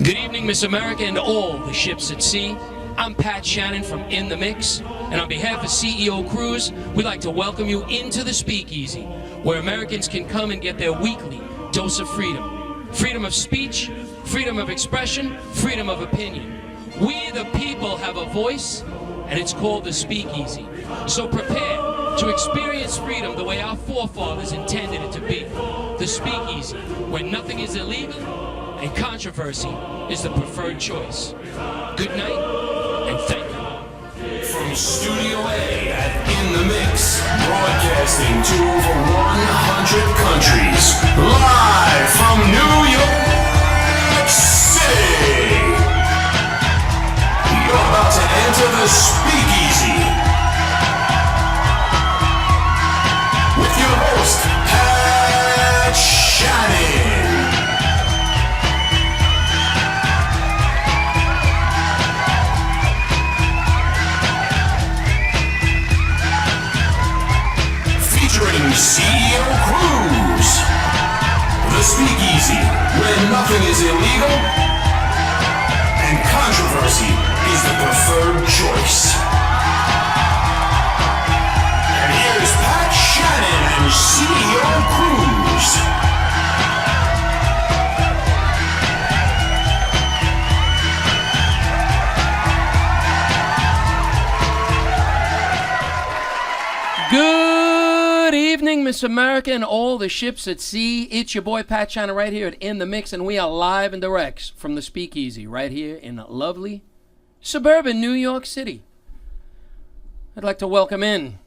Good evening, Miss America and all the ships at sea. I'm Pat Shannon from In the Mix, and on behalf of CEO Cruise, we'd like to welcome you into the Speakeasy, where Americans can come and get their weekly dose of freedom. Freedom of speech, freedom of expression, freedom of opinion. We the people have a voice, and it's called the Speakeasy. So prepare to experience freedom the way our forefathers intended it to be. The Speakeasy, where nothing is illegal and controversy is the preferred choice. Good night, and thank you. From Studio A at In the Mix, broadcasting to over 100 countries, live from New York City. You're about to enter the Speakeasy with your host, Pat Shannon. Featuring CEO Cruise. The Speakeasy, where nothing is illegal and controversy is the preferred choice. And here's Pat Shannon and CEO Cruise. Good evening, Miss America and all the ships at sea. It's your boy Pat Shannon right here at In the Mix, and we are live and direct from the Speakeasy right here in lovely suburban New York City. I'd like to welcome in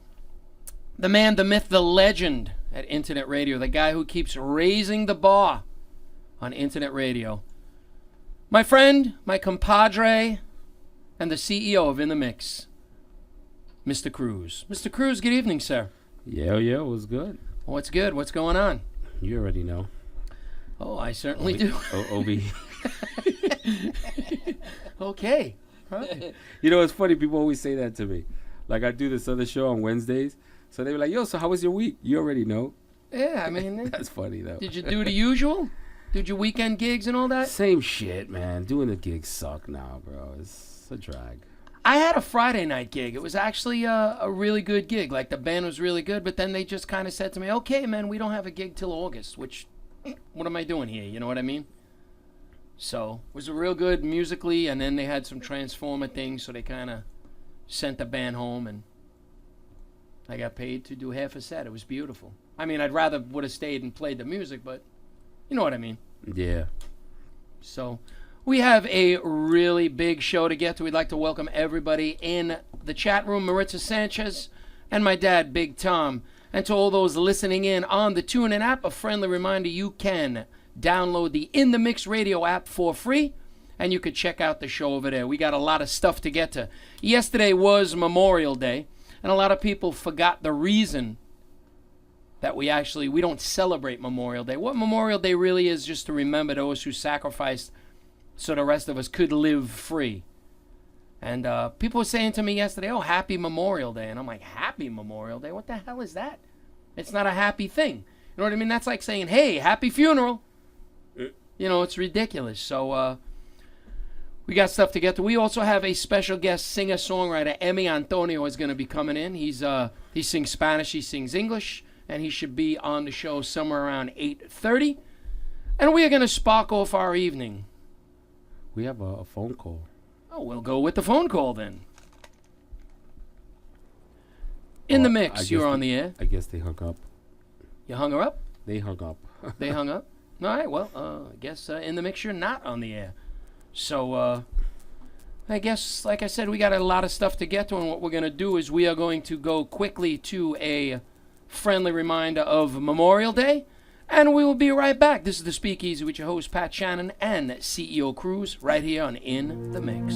the man, the myth, the legend at Internet Radio, the guy who keeps raising the bar on Internet Radio. My friend, my compadre, and the CEO of In the Mix, Mr. Cruise. Mr. Cruise, good evening, sir. Yeah, what's good? What's good? What's going on? You already know. Oh, I certainly do. Obi. Okay. Right. You know, it's funny. People always say that to me. Like, I do this other show on Wednesdays. So they were like, yo, so how was your week? You already know. Yeah, I mean. That's funny, though. Did you do the usual? Did your weekend gigs and all that? Same shit, man. Doing the gigs suck now, bro. It's a drag. I had a Friday night gig. It was actually a really good gig. Like, the band was really good, but then they just kind of said to me, okay, man, we don't have a gig till August, which, what am I doing here? You know what I mean? So, it was a real good musically, and then they had some Transformer things, so they kind of sent the band home, and I got paid to do half a set. It was beautiful. I mean, I'd rather would have stayed and played the music, but you know what I mean. Yeah. So, we have a really big show to get to. We'd like to welcome everybody in the chat room, Maritza Sanchez and my dad, Big Tom. And to all those listening in on the TuneIn app, a friendly reminder, you can download the In the Mix Radio app for free, and you could check out the show over there. We got a lot of stuff to get to. Yesterday was Memorial Day, and a lot of people forgot the reason that we don't celebrate Memorial Day. What Memorial Day really is, just to remember those who sacrificed so the rest of us could live free. And people were saying to me yesterday, oh, happy Memorial Day. And I'm like, happy Memorial Day? What the hell is that? It's not a happy thing. You know what I mean? That's like saying, hey, happy funeral. You know, it's ridiculous. So we got stuff to get to. We also have a special guest singer-songwriter. Emmy Antonio is going to be coming in. He sings Spanish, he sings English, and he should be on the show somewhere around 8:30. And we are going to spark off our evening. We have a phone call. Oh, we'll go with the phone call then. In the Mix, you're on the air. I guess they hung up. You hung her up? They hung up. They hung up? All right, well, I guess In the Mix, you're not on the air. So, I guess, like I said, we got a lot of stuff to get to, and what we're going to do is we are going to go quickly to a friendly reminder of Memorial Day, and we will be right back. This is the Speakeasy with your host, Pat Shannon, and CEO Cruise, right here on In the Mix.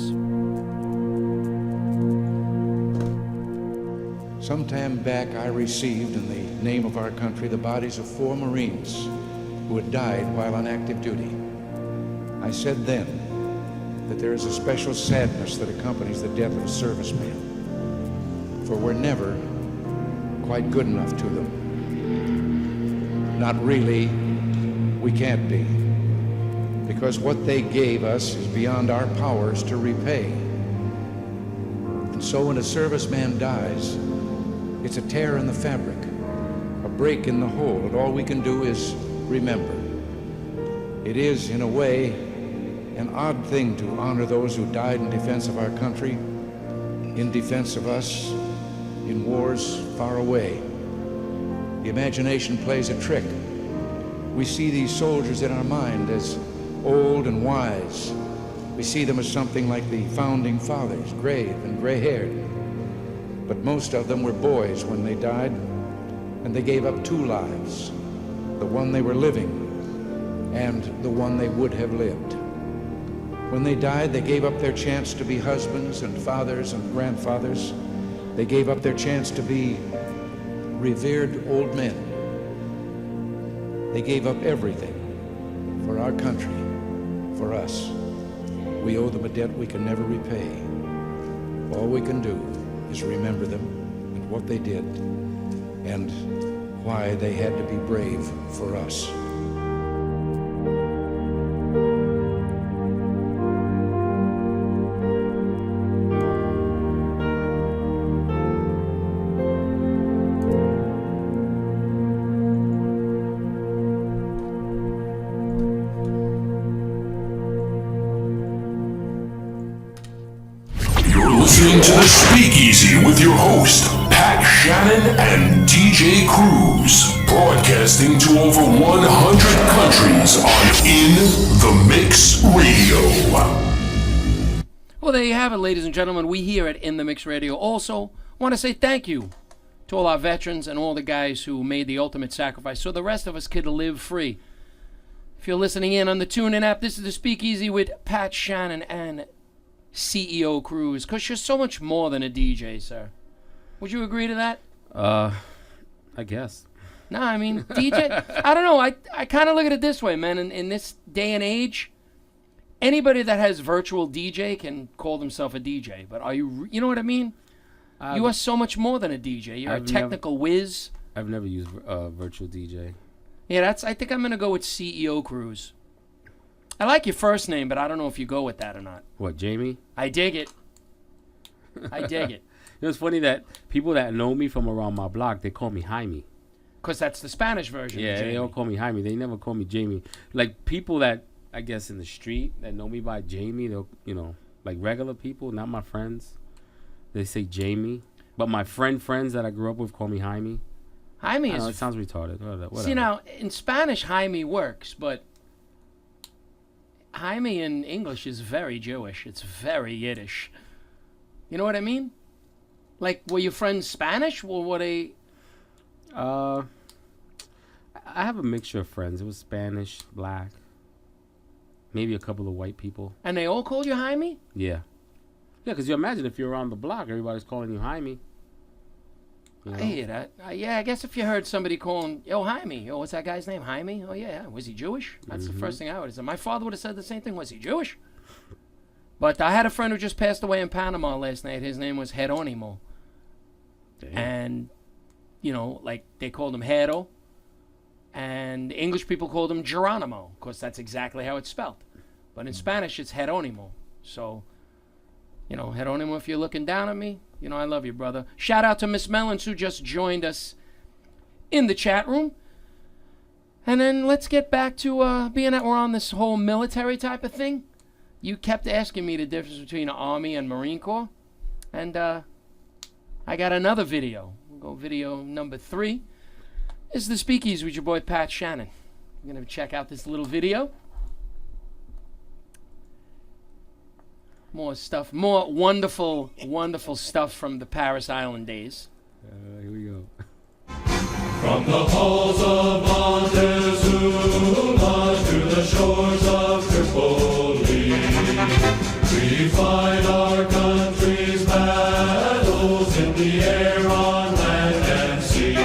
Some time back, I received, in the name of our country, the bodies of 4 Marines who had died while on active duty. I said then that there is a special sadness that accompanies the death of a serviceman, for we're never quite good enough to them. Not really, we can't be, because what they gave us is beyond our powers to repay. And so when a serviceman dies, it's a tear in the fabric, a break in the whole, and all we can do is remember. It is, in a way, an odd thing to honor those who died in defense of our country, in defense of us, in wars far away. The imagination plays a trick. We see these soldiers in our mind as old and wise. We see them as something like the founding fathers, grave and gray-haired. But most of them were boys when they died, and they gave up two lives, the one they were living and the one they would have lived. When they died, they gave up their chance to be husbands and fathers and grandfathers. They gave up their chance to be revered old men. They gave up everything for our country, for us. We owe them a debt we can never repay. All we can do is remember them and what they did and why they had to be brave for us. Listening to the Speakeasy with your host, Pat Shannon and DJ Cruz, broadcasting to over 100 countries on In the Mix Radio. Well, there you have it, ladies and gentlemen. We here at In the Mix Radio also want to say thank you to all our veterans and all the guys who made the ultimate sacrifice so the rest of us could live free. If you're listening in on the TuneIn app, this is the Speakeasy with Pat Shannon and CEO Cruz, because you're so much more than a DJ, sir. Would you agree to that? I guess. No, I mean, DJ, I don't know. I kind of look at it this way, man. In this day and age, anybody that has virtual DJ can call themselves a DJ. But are you know what I mean? You are so much more than a DJ. You're a technical whiz. I've never used virtual DJ. Yeah, I think I'm going to go with CEO Cruz. I like your first name, but I don't know if you go with that or not. What, Jamie? I dig it. I dig it. You know, it's funny that people that know me from around my block, they call me Jaime. Because that's the Spanish version of Yeah, Jamie. they all call me Jaime. They never call me Jamie. Like, people that, I guess, in the street that know me by Jamie, they'll, you know, like regular people, not my friends, they say Jamie. But my friends that I grew up with call me Jaime. Jaime I is... know, it sounds retarded. Whatever. See, now, in Spanish, Jaime works, but Jaime in English is very Jewish. It's very Yiddish. You know what I mean? Like, were your friends Spanish, or were they... I have a mixture of friends. It was Spanish, black, maybe a couple of white people. And they all called you Jaime? Yeah. Yeah, because you imagine if you're around the block, everybody's calling you Jaime. You know? I hear that. Yeah, I guess if you heard somebody calling, yo, Jaime, yo, what's that guy's name? Jaime? Oh, yeah. Was he Jewish? That's the first thing I would have said. My father would have said the same thing. Was he Jewish? But I had a friend who just passed away in Panama last night. His name was Geronimo. Damn. And, you know, like, they called him Hero. And English people called him Geronimo, because that's exactly how it's spelled. But in Spanish, it's Geronimo. So, you know, Geronimo, if you're looking down at me, you know, I love you, brother. Shout out to Miss Mellons, who just joined us in the chat room. And then let's get back to being that we're on this whole military type of thing. You kept asking me the difference between Army and Marine Corps. And I got another video. We'll go video number 3. This is the Speakeasy with your boy Pat Shannon. We're going to check out this little video. More stuff, more wonderful, wonderful stuff from the Paris Island days. Here we go. From the halls of Montezuma to the shores of Tripoli, we fight our country's battles in the air, on land and sea.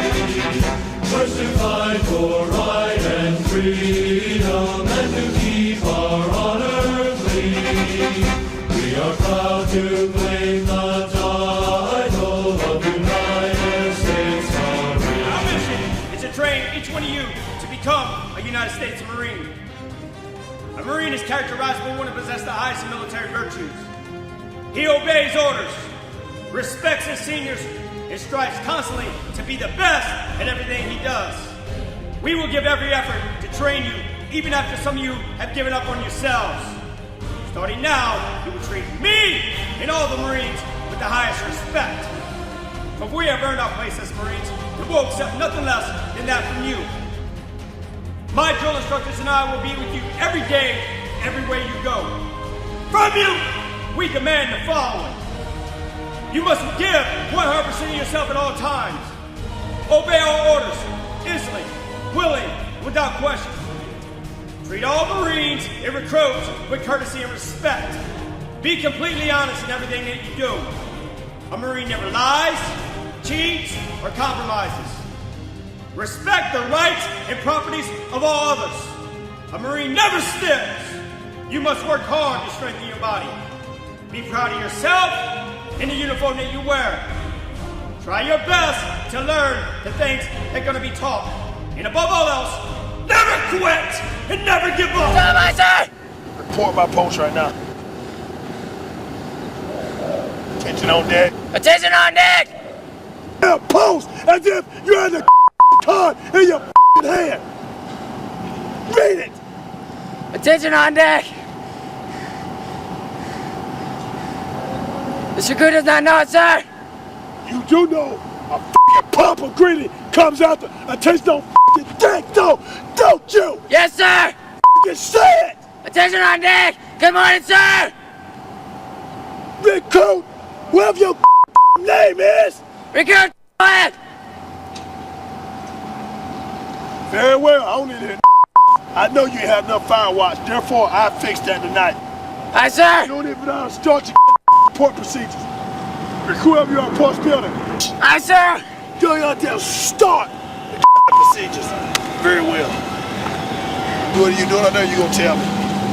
First to fight for right and freedom, and to keep our honor clean. We are proud to claim the title of United States Marine. Our mission is to train each one of you to become a United States Marine. A Marine is characterized by one who possesses the highest military virtues. He obeys orders, respects his seniors, and strives constantly to be the best at everything he does. We will give every effort to train you, even after some of you have given up on yourselves. Starting now, you will treat me and all the Marines with the highest respect. But we have earned our place as Marines, and we'll accept nothing less than that from you. My drill instructors and I will be with you every day, everywhere you go. From you, we demand the following. You must give 100% of yourself at all times. Obey all orders, instantly, willing, without question. Treat all Marines and recruits with courtesy and respect. Be completely honest in everything that you do. A Marine never lies, cheats, or compromises. Respect the rights and properties of all others. A Marine never steals. You must work hard to strengthen your body. Be proud of yourself and the uniform that you wear. Try your best to learn the things that are going to be taught. And above all else, never quit and never give up. Report my post right now. Attention on deck. Attention on deck! Yeah, post as if you had the card in your hand. Read it. Attention on deck! Mr. Crew does not know it, sir! You do know a Papa Greedy comes out the attention on deck, don't you? Yes, sir! Say it. Attention on deck! Good morning, sir! Recruit, whatever your name is. Recruit, go ahead! Very well, I don't need it. I know you have enough fire watch, therefore I fixed that tonight. Aye, sir! You don't even know how to start your report procedures. Recruit whoever you are in post building. Aye, sir! You don't have to start the procedures. Very well. What are you doing out there? You gonna tell me?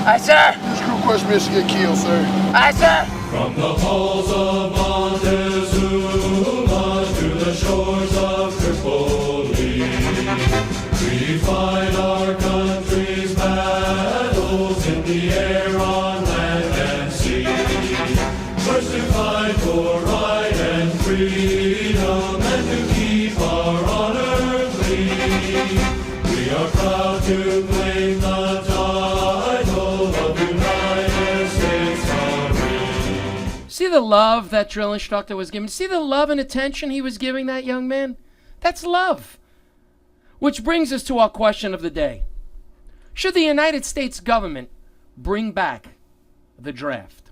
Aye, sir! This crew question is to get killed, sir. Aye, sir! From the halls of Montezuma to the shores of Tripoli, we fight our country's battles in the air, on land and sea. First to fight for right and freedom, and to keep our honor clean. We are proud to claim the title of United States Marine. See the love that drill instructor was giving? See the love and attention he was giving that young man? That's love. Which brings us to our question of the day. Should the United States government bring back the draft?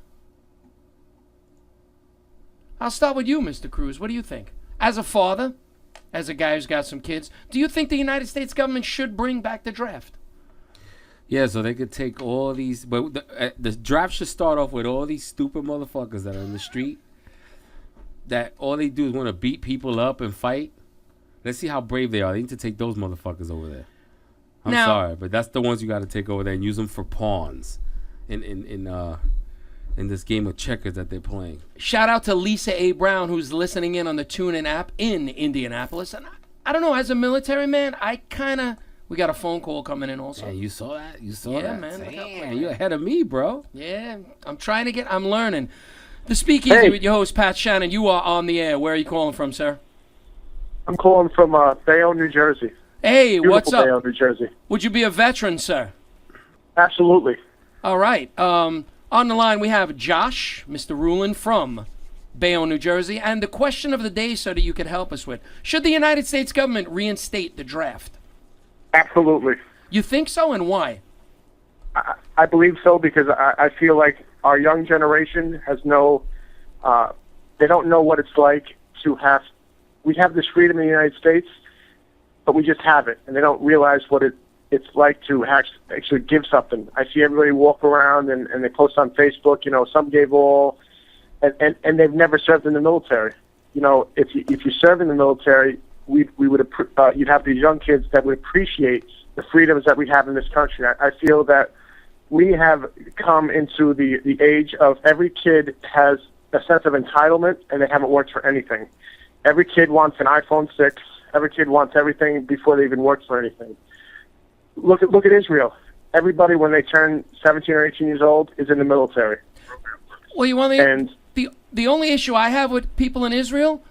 I'll start with you, Mr. Cruz. What do you think? As a father, as a guy who's got some kids, do you think the United States government should bring back the draft? Yeah, so they could take all these, but the draft should start off with all these stupid motherfuckers that are in the street that all they do is want to beat people up and fight. Let's see how brave they are. They need to take those motherfuckers over there. I'm Now- sorry, but that's the ones you got to take over there and use them for pawns in this game of checkers that they're playing. Shout out to Lisa A. Brown, who's listening in on the TuneIn app in Indianapolis. And I don't know, as a military man, we got a phone call coming in also. Yeah, you saw that? You saw Yeah, that? man, look out, Damn, man. you're ahead of me, bro. Yeah, I'm learning. The Speakeasy with your host, Pat Shannon. You are on the air. Where are you calling from, sir? I'm calling from Bayonne, New Jersey. Hey, Beautiful what's up? Bayonne, New Jersey. Would you be a veteran, sir? Absolutely. All right. On the line, we have Josh, Mr. Rulin from Bayonne, New Jersey. And the question of the day, sir, that you could help us with. Should the United States government reinstate the draft? Absolutely. You think so, and why? I believe so because I feel like our young generation has they don't know what it's like to have, we have this freedom in the United States, but we just have it, and they don't realize what it's like to actually give something. I see everybody walk around and they post on Facebook, some gave all, and they've never served in the military. If you serve in the military, we would you'd have these young kids that would appreciate the freedoms that we have in this country. I feel that we have come into the age of every kid has a sense of entitlement, and they haven't worked for anything. Every kid wants an iPhone 6. Every kid wants everything before they even work for anything. Look at Israel. everybody when they turn 17 or 18 years old is in the military. Well, you want And the only issue I have with people in Israel,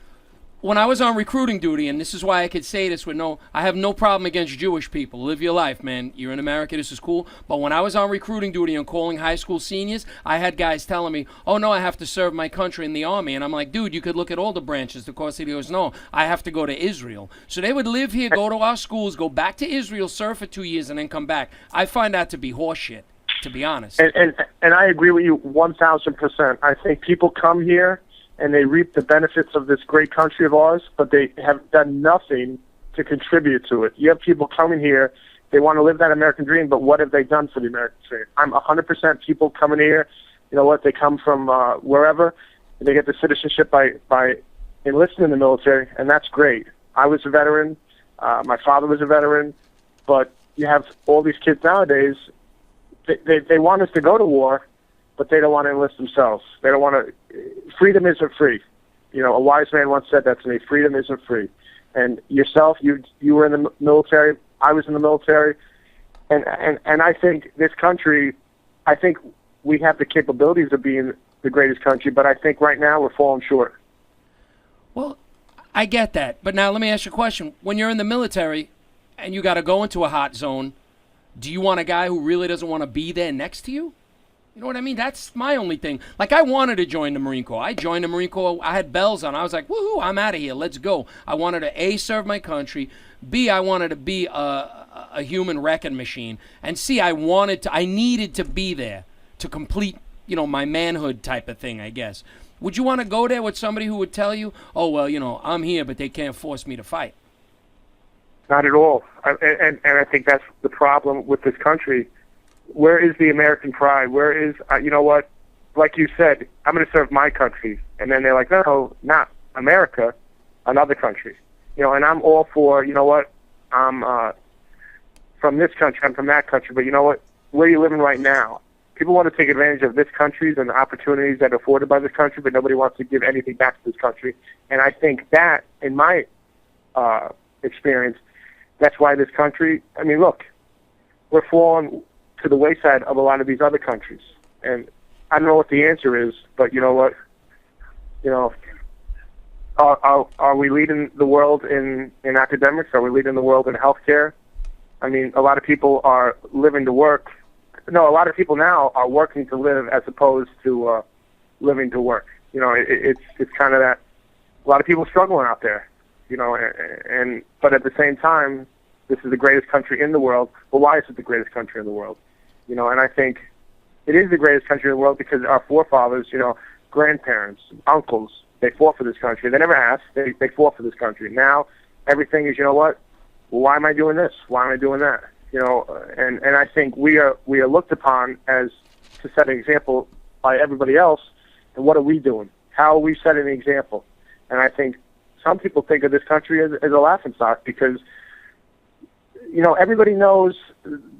when I was on recruiting duty, and this is why I could say this with I have no problem against Jewish people. Live your life, man. You're in America. This is cool. But when I was on recruiting duty and calling high school seniors, I had guys telling me, "Oh no, I have to serve my country in the army." And I'm like, "Dude, you could look at all the branches." Of course, he goes, "No, I have to go to Israel." So they would live here, go to our schools, go back to Israel, serve for 2 years, and then come back. I find that to be horseshit, to be honest. And I agree with you 1,000%. I think people come here and they reap the benefits of this great country of ours, but they have done nothing to contribute to it. You have people coming here, they want to live that American dream, but what have they done for the American dream? I'm 100% people coming here, you know what, they come from wherever, and they get the citizenship by enlisting in the military, and that's great. I was a veteran, my father was a veteran, but you have all these kids nowadays, they want us to go to war, but they don't want to enlist themselves. They don't want to. Freedom isn't free. You know, a wise man once said that to me. Freedom isn't free. And yourself, you were in the military. I was in the military, and I think this country, I think we have the capabilities of being the greatest country, but I think right now we're falling short. Well, I get that, but now let me ask you a question. When you're in the military and you got to go into a hot zone, do you want a guy who really doesn't want to be there next to you? You know what I mean? That's my only thing. Like, I wanted to join the Marine Corps. I joined the Marine Corps. I had bells on. I was like, woohoo, I'm out of here. Let's go. I wanted to, A, serve my country. B, I wanted to be a human wrecking machine. And C, I needed to be there to complete, you know, my manhood type of thing, I guess. Would you want to go there with somebody who would tell you, oh, well, you know, I'm here, but they can't force me to fight? Not at all. And I think that's the problem with this country. Where is the American pride? Where is, you know what, like you said, I'm going to serve my country. And then they're like, no, not America, another country. You know, and I'm all for, you know what, I'm from this country, I'm from that country, but you know what, where are you living right now? People want to take advantage of this country and the opportunities that are afforded by this country, but nobody wants to give anything back to this country. And I think that, in my experience, that's why this country, I mean, look, we're falling to the wayside of a lot of these other countries. And I don't know what the answer is, but you know what? You know, are we leading the world in academics? Are we leading the world in healthcare? I mean, a lot of people are living to work. No, a lot of people now are working to live as opposed to living to work. You know, it's kind of that. A lot of people struggling out there. You know, but at the same time, this is the greatest country in the world. Well, why is it the greatest country in the world? You know, and I think it is the greatest country in the world because our forefathers, you know, grandparents, uncles, they fought for this country. They never asked. They fought for this country. Now, everything is, you know what? Well, why am I doing this? Why am I doing that? You know, and I think we are looked upon as to set an example by everybody else. And what are we doing? How are we setting an example? And I think some people think of this country as a laughingstock because, you know, everybody knows,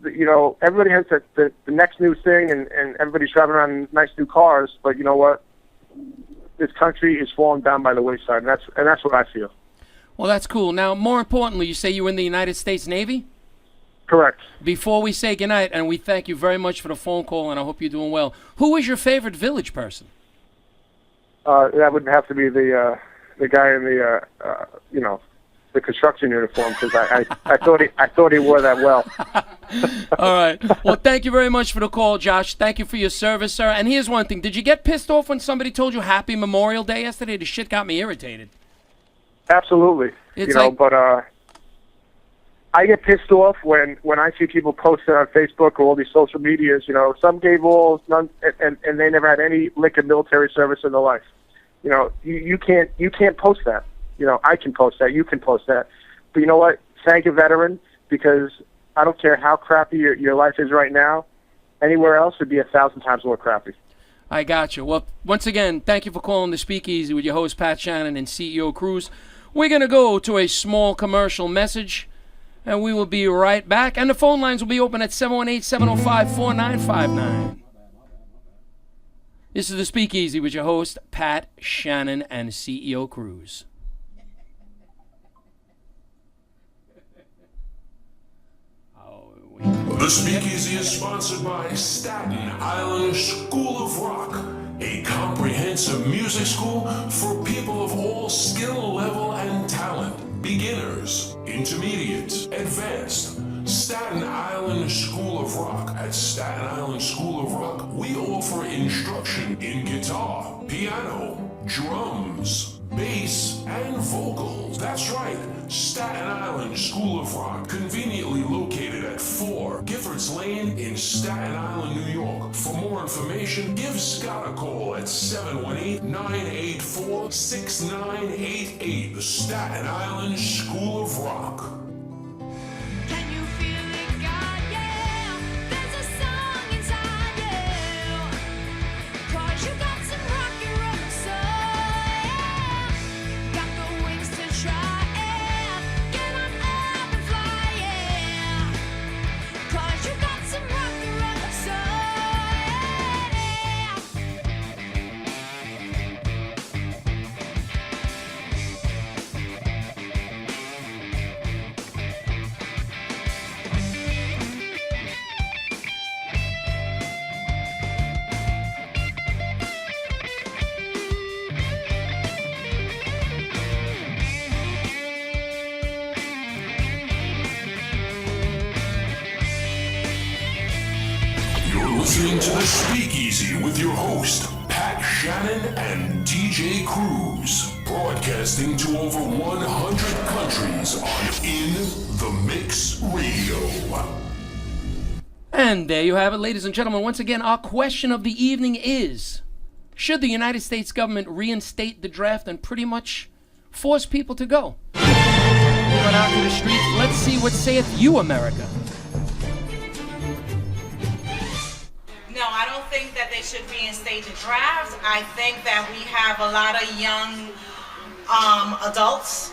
you know, everybody has the next new thing and everybody's driving around in nice new cars, but you know what? This country is falling down by the wayside, and that's what I feel. Well, that's cool. Now, more importantly, you say you were in the United States Navy? Correct. Before we say goodnight, and we thank you very much for the phone call, and I hope you're doing well, who is your favorite village person? That would have to be the guy in the, you know, the construction uniform because I thought he wore that well. All right. Well, thank you very much for the call, Josh. Thank you for your service, sir. And here's one thing: did you get pissed off when somebody told you Happy Memorial Day yesterday? The shit got me irritated. Absolutely. It's you know, like, but I get pissed off when I see people posting on Facebook or all these social medias. You know, some gave all, none, and they never had any lick of military service in their life. You know, you can't post that. You know, I can post that. You can post that. But you know what? Thank you, veteran, because I don't care how crappy your life is right now. Anywhere else would be 1,000 times more crappy. I got you. Well, once again, thank you for calling the Speakeasy with your host, Pat Shannon, and CEO Cruz. We're going to go to a small commercial message, and we will be right back. And the phone lines will be open at 718-705-4959. This is the Speakeasy with your host, Pat Shannon, and CEO Cruz. The Speakeasy is sponsored by Staten Island School of Rock, a comprehensive music school for people of all skill level and talent. Beginners, intermediate, advanced. Staten Island School of Rock. At Staten Island School of Rock, we offer instruction in guitar, piano, drums, bass, and vocals. That's right, Staten Island School of Rock, conveniently located at 4 Giffords Lane in Staten Island, New York. For more information, give Scott a call at 718-984-6988. The Staten Island School of Rock. Can you feel it, God? Yeah, there's a song inside you. 'Cause you got some rock and roll soul. Got the wings to try it. Get on up and fly, yeah. 'Cause you got some rock and roll soul. You're listening to The Speakeasy with your host, Pat Shannon and DJ Cruz, broadcasting to over 100 countries on In The Mix Radio. And there you have it, ladies and gentlemen. Once again, our question of the evening is, should the United States government reinstate the draft and pretty much force people to go? We went out to the streets. Let's see what saith you, America. No, I don't think that they should reinstate the draft. I think that we have a lot of young adults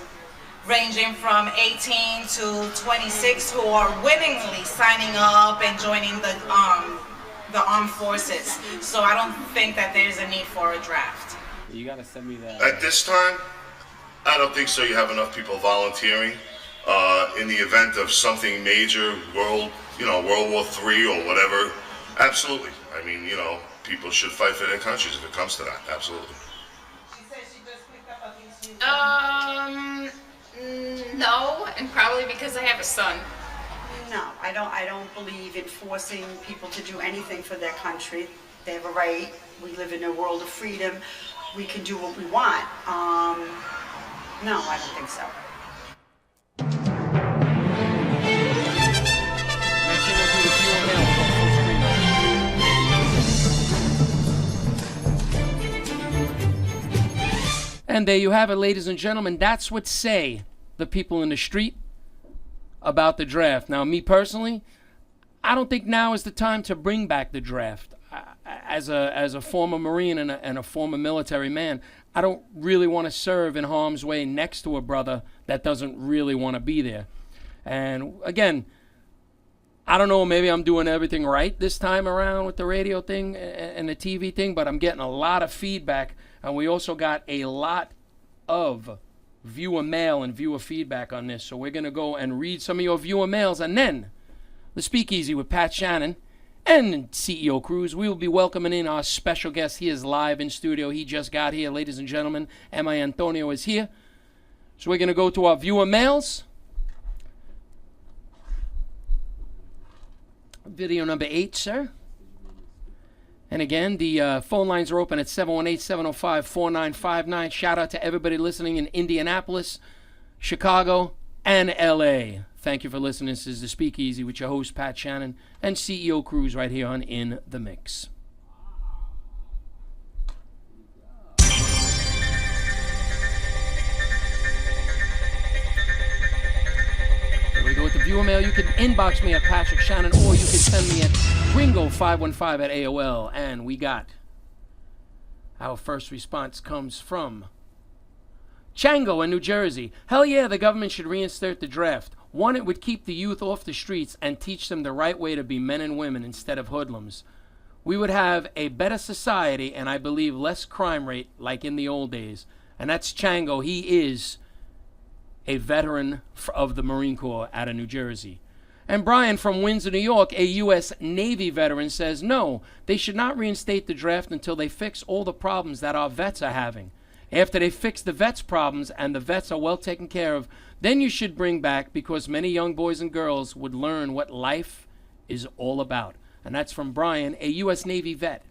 ranging from 18 to 26 who are willingly signing up and joining the armed forces. So I don't think that there's a need for a draft. You gotta send me that. At this time, I don't think so. You have enough people volunteering. In the event of something major, World War III or whatever, absolutely. I mean, people should fight for their countries if it comes to that. Absolutely. No, and probably because I have a son. No, I don't believe in forcing people to do anything for their country. They have a right. We live in a world of freedom. We can do what we want. No, I don't think so. And there you have it, ladies and gentlemen. That's what say the people in the street about the draft. Now, me personally, I don't think now is the time to bring back the draft. As a former Marine and a former military man, I don't really want to serve in harm's way next to a brother that doesn't really want to be there. And again, I don't know, maybe I'm doing everything right this time around with the radio thing and the TV thing, but I'm getting a lot of feedback. And we also got a lot of viewer mail and viewer feedback on this. So we're going to go and read some of your viewer mails. And then the Speakeasy with Pat Shannon and CEO Cruz. We will be welcoming in our special guest. He is live in studio. He just got here, ladies and gentlemen. Emma Antonio is here. So we're going to go to our viewer mails. Video number 8, sir. And again, the phone lines are open at 718-705-4959. Shout out to everybody listening in Indianapolis, Chicago, and L.A. Thank you for listening. This is The Speakeasy with your host, Pat Shannon, and CEO Cruz right here on In The Mix. Here we go with the viewer mail. You can inbox me at Patrick Shannon, or you can send me at Gringo515 at AOL. And we got our first response comes from Chango in New Jersey. Hell yeah, the government should reinstate the draft. One, it would keep the youth off the streets and teach them the right way to be men and women instead of hoodlums. We would have a better society and I believe less crime rate like in the old days. And that's Chango. He is a veteran of the Marine Corps out of New Jersey. And Brian from Windsor, New York, a U.S. Navy veteran, says, no, they should not reinstate the draft until they fix all the problems that our vets are having. After they fix the vets' problems and the vets are well taken care of, then you should bring back, because many young boys and girls would learn what life is all about. And that's from Brian, a U.S. Navy vet.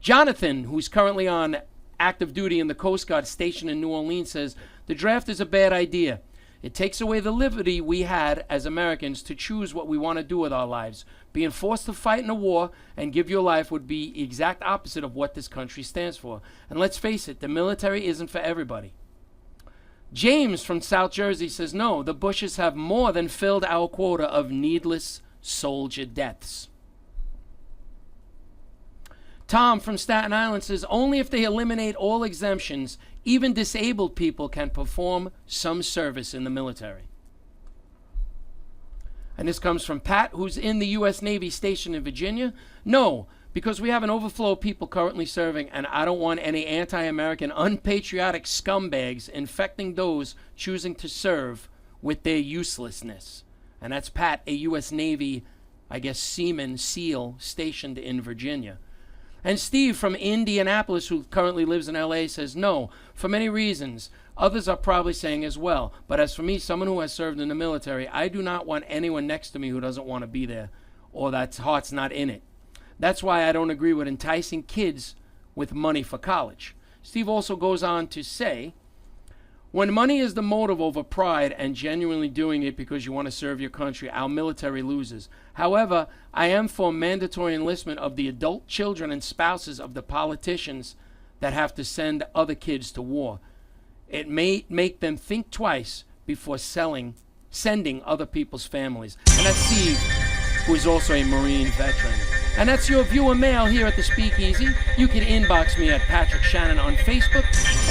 Jonathan, who's currently on active duty in the Coast Guard stationed in New Orleans, says, the draft is a bad idea. It takes away the liberty we had as Americans to choose what we want to do with our lives. Being forced to fight in a war and give your life would be the exact opposite of what this country stands for. And let's face it, the military isn't for everybody. James from South Jersey says, no, the Bushes have more than filled our quota of needless soldier deaths. Tom from Staten Island says, only if they eliminate all exemptions, even disabled people can perform some service in the military. And this comes from Pat, who's in the U.S. Navy station in Virginia. No, because we have an overflow of people currently serving, and I don't want any anti-American, unpatriotic scumbags infecting those choosing to serve with their uselessness. And that's Pat, a U.S. Navy, I guess, seaman, SEAL, stationed in Virginia. And Steve from Indianapolis, who currently lives in L.A., says, no, for many reasons. Others are probably saying as well. But as for me, someone who has served in the military, I do not want anyone next to me who doesn't want to be there or that's heart's not in it. That's why I don't agree with enticing kids with money for college. Steve also goes on to say, when money is the motive over pride and genuinely doing it because you want to serve your country, our military loses. However, I am for mandatory enlistment of the adult children and spouses of the politicians that have to send other kids to war. It may make them think twice before sending other people's families. And that's Steve, who is also a Marine veteran. And that's your viewer mail here at the Speakeasy. You can inbox me at Patrick Shannon on Facebook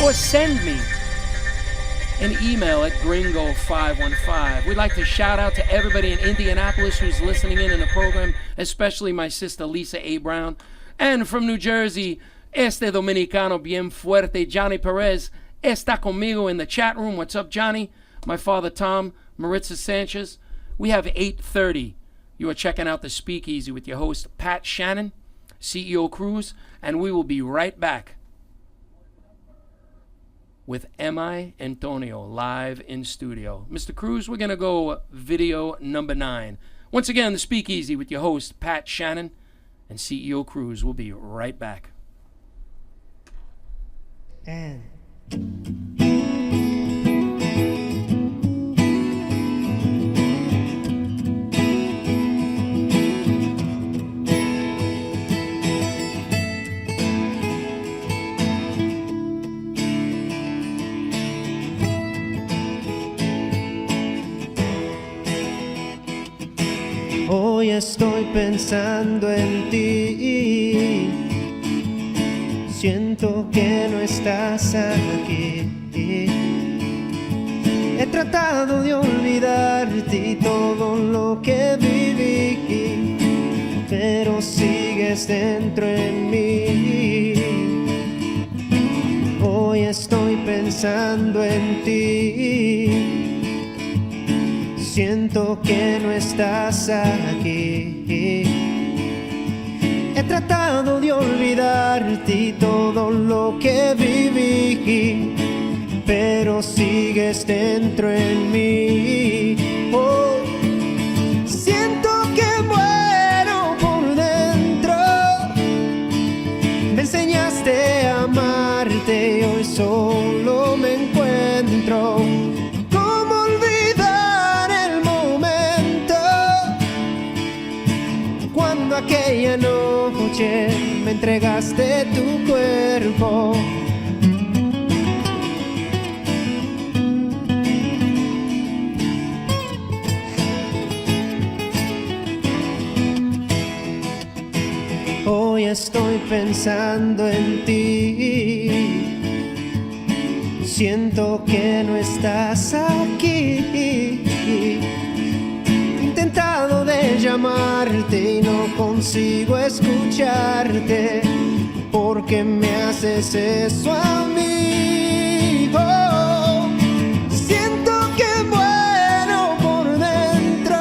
or send me an email at gringo515. We'd like to shout out to everybody in Indianapolis who's listening in the program, especially my sister Lisa A. Brown. And from New Jersey, este dominicano bien fuerte, Johnny Perez, está conmigo in the chat room. What's up, Johnny? My father, Tom, Maritza Sanchez. We have 8:30. You are checking out the Speakeasy with your host, Pat Shannon, CEO Cruz, and we will be right back with M.I. Antonio live in studio. Mr. Cruz, we're going to go video number 9. Once again, the Speakeasy with your host, Pat Shannon, and CEO Cruz. We'll be right back. And hoy estoy pensando en ti. Siento que no estás aquí. He tratado de olvidarte y todo lo que viví, pero sigues dentro en mí. Hoy estoy pensando en ti. Siento que no estás aquí. He tratado de olvidarte y todo lo que viví, pero sigues dentro en mí. Oh, siento que muero por dentro. Me enseñaste a amarte y hoy solo me encuentro. ¿Cómo olvidar el momento cuando aquella noche me entregaste tu cuerpo? Hoy estoy pensando en ti. Siento que no estás aquí. He intentado de llamarte y no consigo escucharte. ¿Por qué me haces eso a mí? Oh, siento que muero por dentro.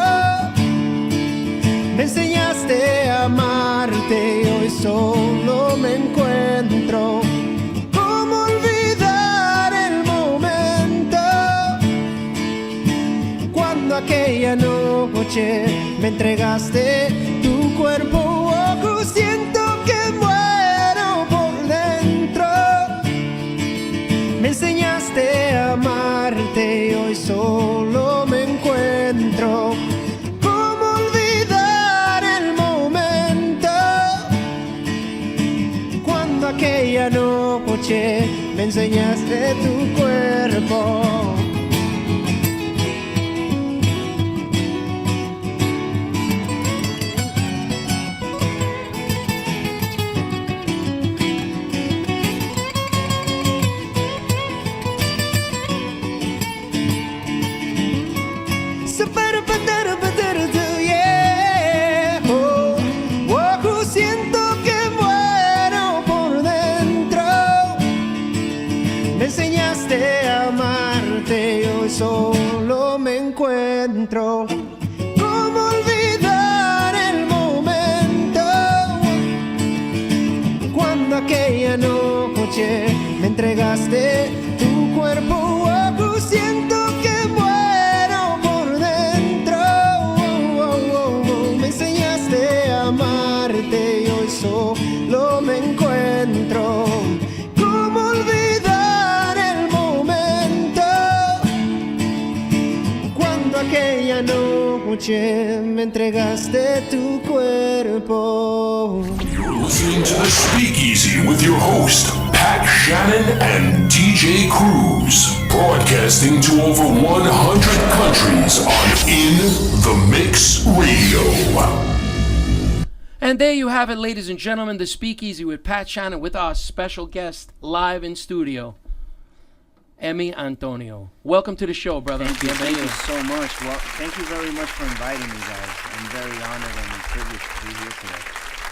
noche me entregaste tu cuerpo. Oh, siento que muero por dentro. Me enseñaste a amarte y hoy solo me encuentro. ¿Cómo olvidar el momento cuando aquella noche me enseñaste tu cuerpo? Yeah. Oh, oh, siento que muero por dentro. Me enseñaste a amarte y hoy solo me encuentro. ¿Cómo olvidar el momento cuando aquella noche me entregaste tu cuerpo? Oh, siento que muero por dentro. Me enseñaste a amarte y hoy solo me encuentro. ¿Cómo olvidar el momento cuando aquella noche me entregaste tu cuerpo? You're listening to The Speakeasy with your host, Pat Shannon and DJ Cruz, broadcasting to over 100 countries on In The Mix Radio. And there you have it, ladies and gentlemen, The Speakeasy with Pat Shannon with our special guest live in studio, Emmy Antonio. Welcome to the show, brother. Thank you so much. Well, thank you very much for inviting me, guys. I'm very honored and privileged to be here today.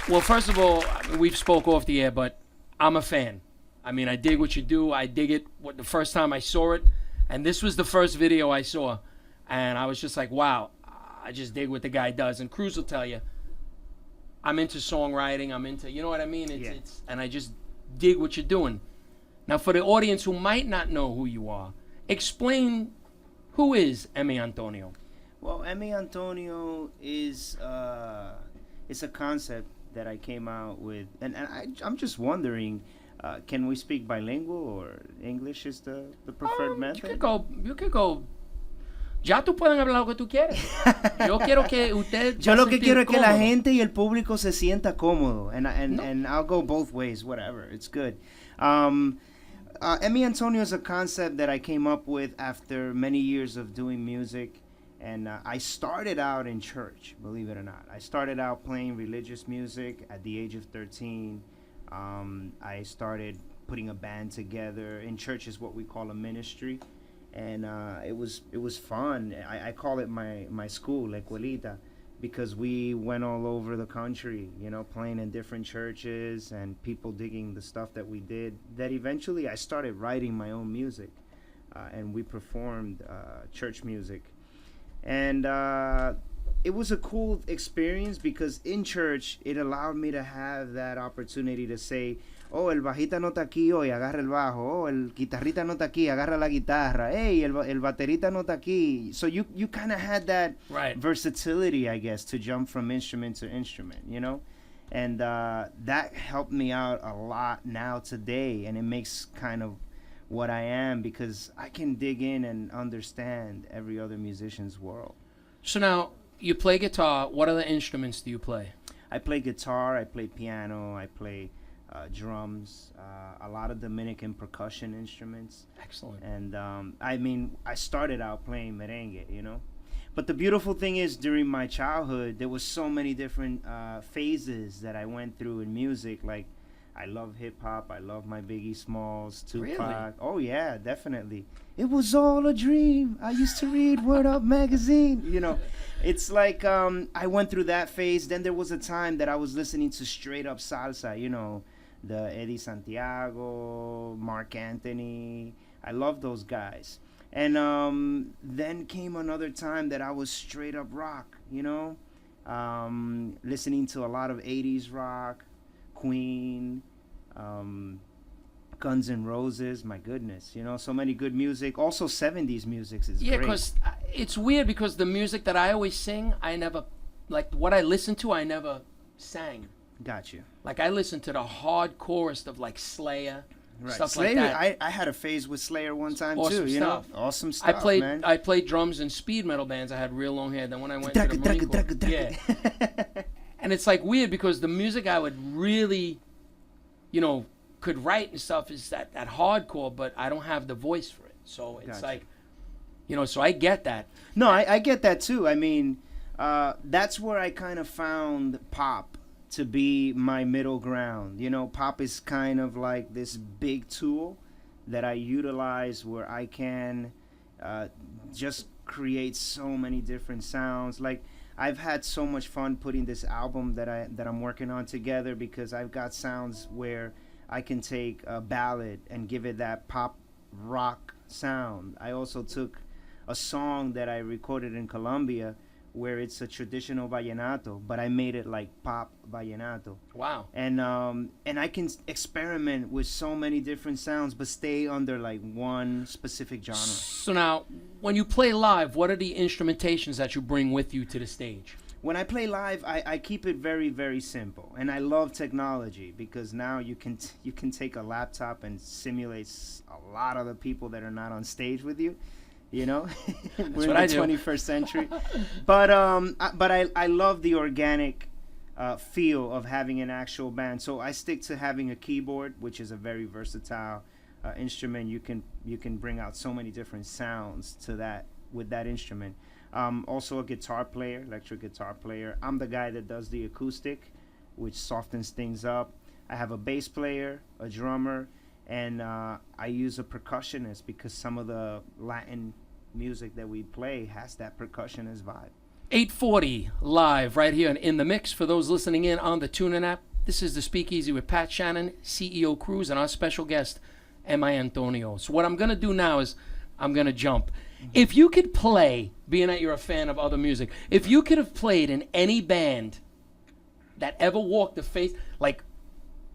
Well, first of all, we've spoke off the air, but I'm a fan. I mean, I dig what you do. I dig it the first time I saw it. And this was the first video I saw. And I was just like, wow, I just dig what the guy does. And Cruz will tell you, I'm into songwriting. I'm into, you know what I mean? It's and I just dig what you're doing. Now, for the audience who might not know who you are, explain who is Emmy Antonio? Well, Emmy Antonio is it's a concept that I came out with. And I'm just wondering, can we speak bilingual or English is the preferred method? You could go. Ya tú pueden hablar lo que tú quieres. Yo quiero que usted. Yo lo que sentir quiero es que la cómodo. gente y el público se sienta cómodo, and I'll go both ways, whatever. It's good. Emmy Antonio is a concept that I came up with after many years of doing music, and I started out in church, believe it or not. I started out playing religious music at the age of 13. I started putting a band together. In church is what we call a ministry. And it was fun. I call it my school, La Escuelita, because we went all over the country, you know, playing in different churches and people digging the stuff that we did. That eventually I started writing my own music, and we performed church music. And it was a cool experience because in church it allowed me to have that opportunity to say, oh, el bajista no está aquí hoy, agarra el bajo. Oh, el guitarrista no está aquí, agarra la guitarra. Hey, el baterista no está aquí. So you kind of had that versatility, I guess, to jump from instrument to instrument, you know? And that helped me out a lot now today, and it makes kind of what I am because I can dig in and understand every other musician's world. So now, you play guitar. What other instruments do you play? I play guitar, I play piano, I play drums, a lot of Dominican percussion instruments. Excellent. And I mean, I started out playing merengue, you know. But the beautiful thing is, during my childhood, there was so many different phases that I went through in music. Like, I love hip hop. I love my Biggie Smalls, Tupac. Really? Oh yeah, definitely. It was all a dream. I used to read Word Up magazine. You know, it's like I went through that phase. Then there was a time that I was listening to straight up salsa. You know, the Eddie Santiago, Mark Anthony. I love those guys. And then came another time that I was straight up rock. You know, listening to a lot of 80s rock. Queen, Guns N' Roses, my goodness, you know, so many good music. Also 70s music is Yeah, great. because it's weird because the music that I always sing, I never, like what I listen to, I never sang. Got you. Like I listened to the hardcorest of like Slayer, Right. stuff Slayer, like that. I had a phase with Slayer one time Awesome too. You stuff. know, awesome stuff. Man. I played drums in speed metal bands. I had real long hair. Then when I went to the Marine Corps, yeah. And it's like weird because the music I would really, could write and stuff is that hardcore, but I don't have the voice for it. So it's Gotcha. like, so I get that. No, I get that too. I mean, that's where I kind of found pop to be my middle ground. Pop is kind of like this big tool that I utilize where I can just create so many different sounds. Like I've had so much fun putting this album that I'm working on together because I've got sounds where I can take a ballad and give it that pop rock sound. I also took a song that I recorded in Colombia where it's a traditional vallenato, but I made it like pop vallenato. Wow. And I can experiment with so many different sounds, but stay under like one specific genre. So now, when you play live, what are the instrumentations that you bring with you to the stage? When I play live, I keep it very, very simple, and I love technology because now you can take a laptop and simulate a lot of the people that are not on stage with you. We're in the 21st century. But I love the organic feel of having an actual band. So I stick to having a keyboard, which is a very versatile instrument. You can bring out so many different sounds to that with that instrument. Also a guitar player, electric guitar player. I'm the guy that does the acoustic, which softens things up. I have a bass player, a drummer, and I use a percussionist because some of the Latin music that we play has that percussionist vibe. 8:40 live right here in the mix. For those listening in on the TuneIn app, this is the Speakeasy with Pat Shannon, CEO Cruz, and our special guest, M.I. Antonio. So what I'm going to do now is I'm going to jump. If you could play, being that you're a fan of other music, if you could have played in any band that ever walked the face, like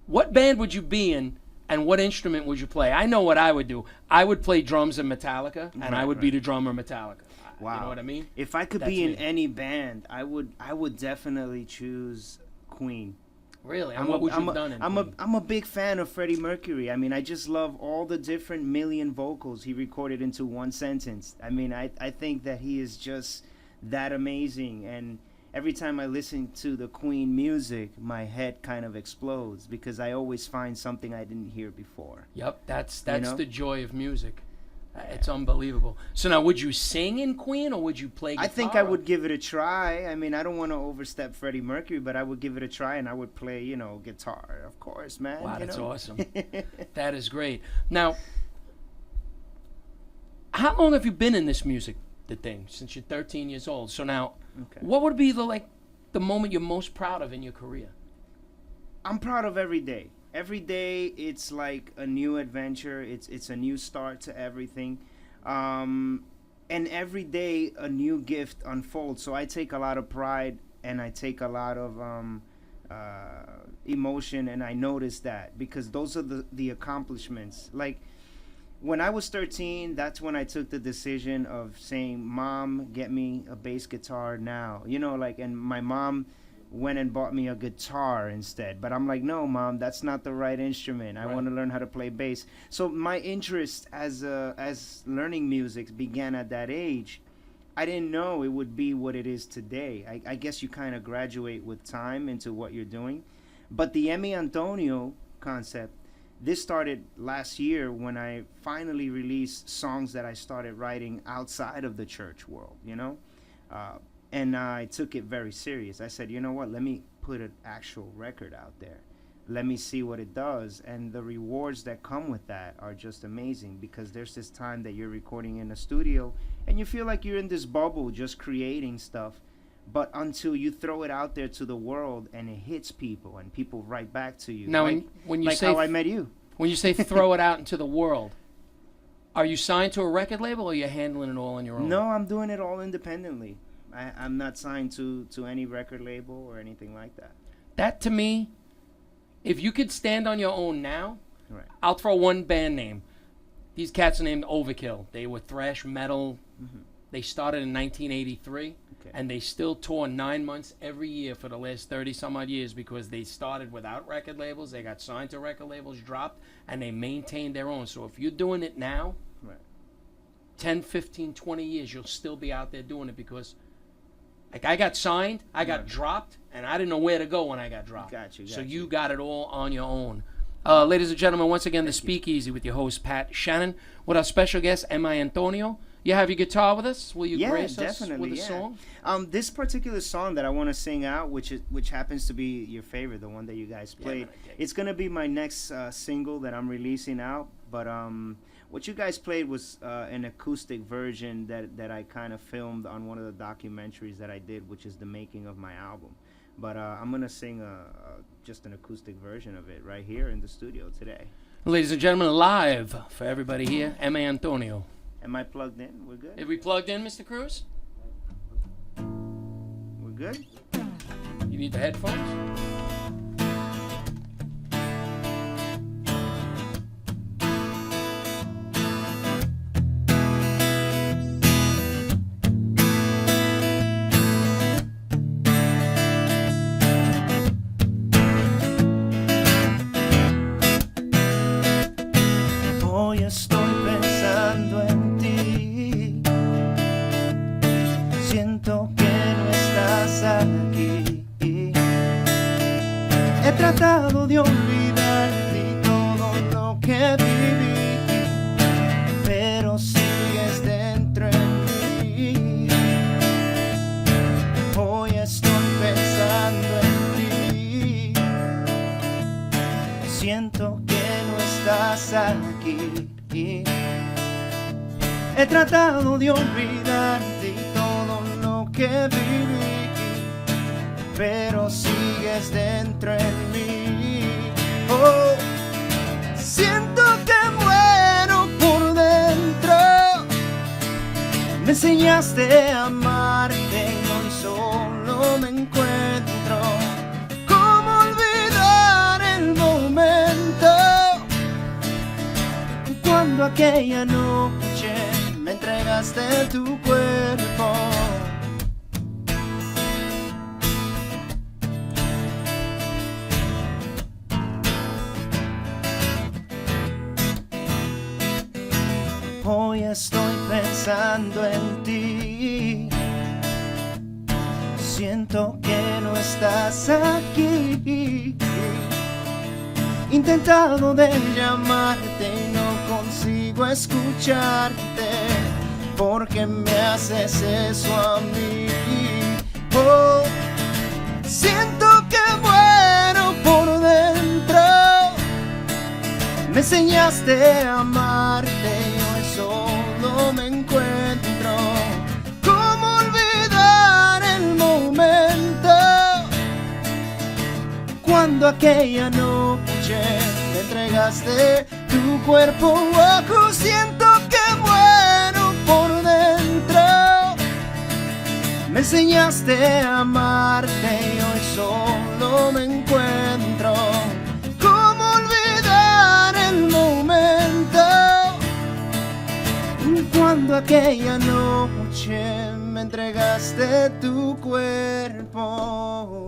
what band would you be in and what instrument would you play? I know what I would do. I would play drums in Metallica, and I would be the drummer in Metallica. Wow. You know what I mean? If I could That's be in me. any band, I would definitely choose Queen. Really? And what would you have done in Queen? I'm a big fan of Freddie Mercury. I mean, I just love all the different million vocals he recorded into one sentence. I mean, I think that he is just that amazing. And every time I listen to the Queen music, my head kind of explodes because I always find something I didn't hear before. Yep, that's the joy of music. It's unbelievable. So now, would you sing in Queen or would you play guitar? I think I would give it a try. I mean, I don't want to overstep Freddie Mercury, but I would give it a try and I would play, guitar, of course, man. Wow, that's awesome. That is great. Now, how long have you been in this music, the thing, since you're 13 years old? So now, what would be the moment you're most proud of in your career? I'm proud of every day. Every day it's like a new adventure. It's a new start to everything. And every day a new gift unfolds. So I take a lot of pride and I take a lot of emotion, and I notice that because those are the accomplishments. Like when I was 13, that's when I took the decision of saying, Mom, get me a bass guitar now. And my mom went and bought me a guitar instead. But I'm like, no, Mom, that's not the right instrument. I want to learn how to play bass. So my interest as learning music began at that age. I didn't know it would be what it is today. I guess you kind of graduate with time into what you're doing. But the M.I. Antonio concept, this started last year when I finally released songs that I started writing outside of the church world, and I took it very serious. I said, you know what, let me put an actual record out there. Let me see what it does. And the rewards that come with that are just amazing because there's this time that you're recording in a studio and you feel like you're in this bubble just creating stuff. But until you throw it out there to the world and it hits people and people write back to you. Now, like, when you like say how I met you. When you say throw it out into the world, are you signed to a record label or are you handling it all on your own? No, I'm doing it all independently. I'm not signed to any record label or anything like that. That to me, if you could stand on your own now, Right. I'll throw one band name. These cats are named Overkill. They were thrash metal, They started in 1983, and they still tour 9 months every year for the last 30-some-odd years because they started without record labels. They got signed to record labels, dropped, and they maintained their own. So if you're doing it now, 10, 15, 20 years, you'll still be out there doing it because, like, I got signed, I got dropped, and I didn't know where to go when I got dropped. So you got it all on your own. Ladies and gentlemen, once again, the Speakeasy with your host, Pat Shannon, with our special guest, M.I. Antonio. You have your guitar with us? Will you grace us with a song? This particular song that I want to sing out, which happens to be your favorite, the one that you guys played, it's going to be my next single that I'm releasing out. But what you guys played was an acoustic version that I kind of filmed on one of the documentaries that I did, which is the making of my album. But I'm going to sing just an acoustic version of it right here in the studio today. Ladies and gentlemen, live for everybody here, M.A. Antonio. Am I plugged in? We're good? Are we plugged in, Mr. Cruz? We're good? You need the headphones? Hoy estoy pensando en ti. Siento que no estás aquí. He tratado de olvidar de todo lo que viví, pero sigues dentro de mí. Hoy estoy pensando en ti. Siento que no estás aquí. He tratado de olvidar de todo lo que viví, pero sigues dentro de mí. Oh, siento que muero por dentro. Me enseñaste a amarte y hoy solo me encuentro. ¿Cómo olvidar el momento cuando aquella noche me entregaste tu cuerpo? Hoy estoy pensando en ti. Siento que no estás aquí. Intentado de llamarte y no consigo escucharte. ¿Por qué me haces eso a mí? Oh, siento que muero por dentro. Me enseñaste a amarte y hoy solo me encuentro. ¿Cómo olvidar el momento cuando aquella noche me entregaste tu cuerpo? Oh, siento que muero por dentro. Me enseñaste a amarte y hoy solo me encuentro. ¿Cómo olvidar el momento cuando aquella noche me entregaste tu cuerpo?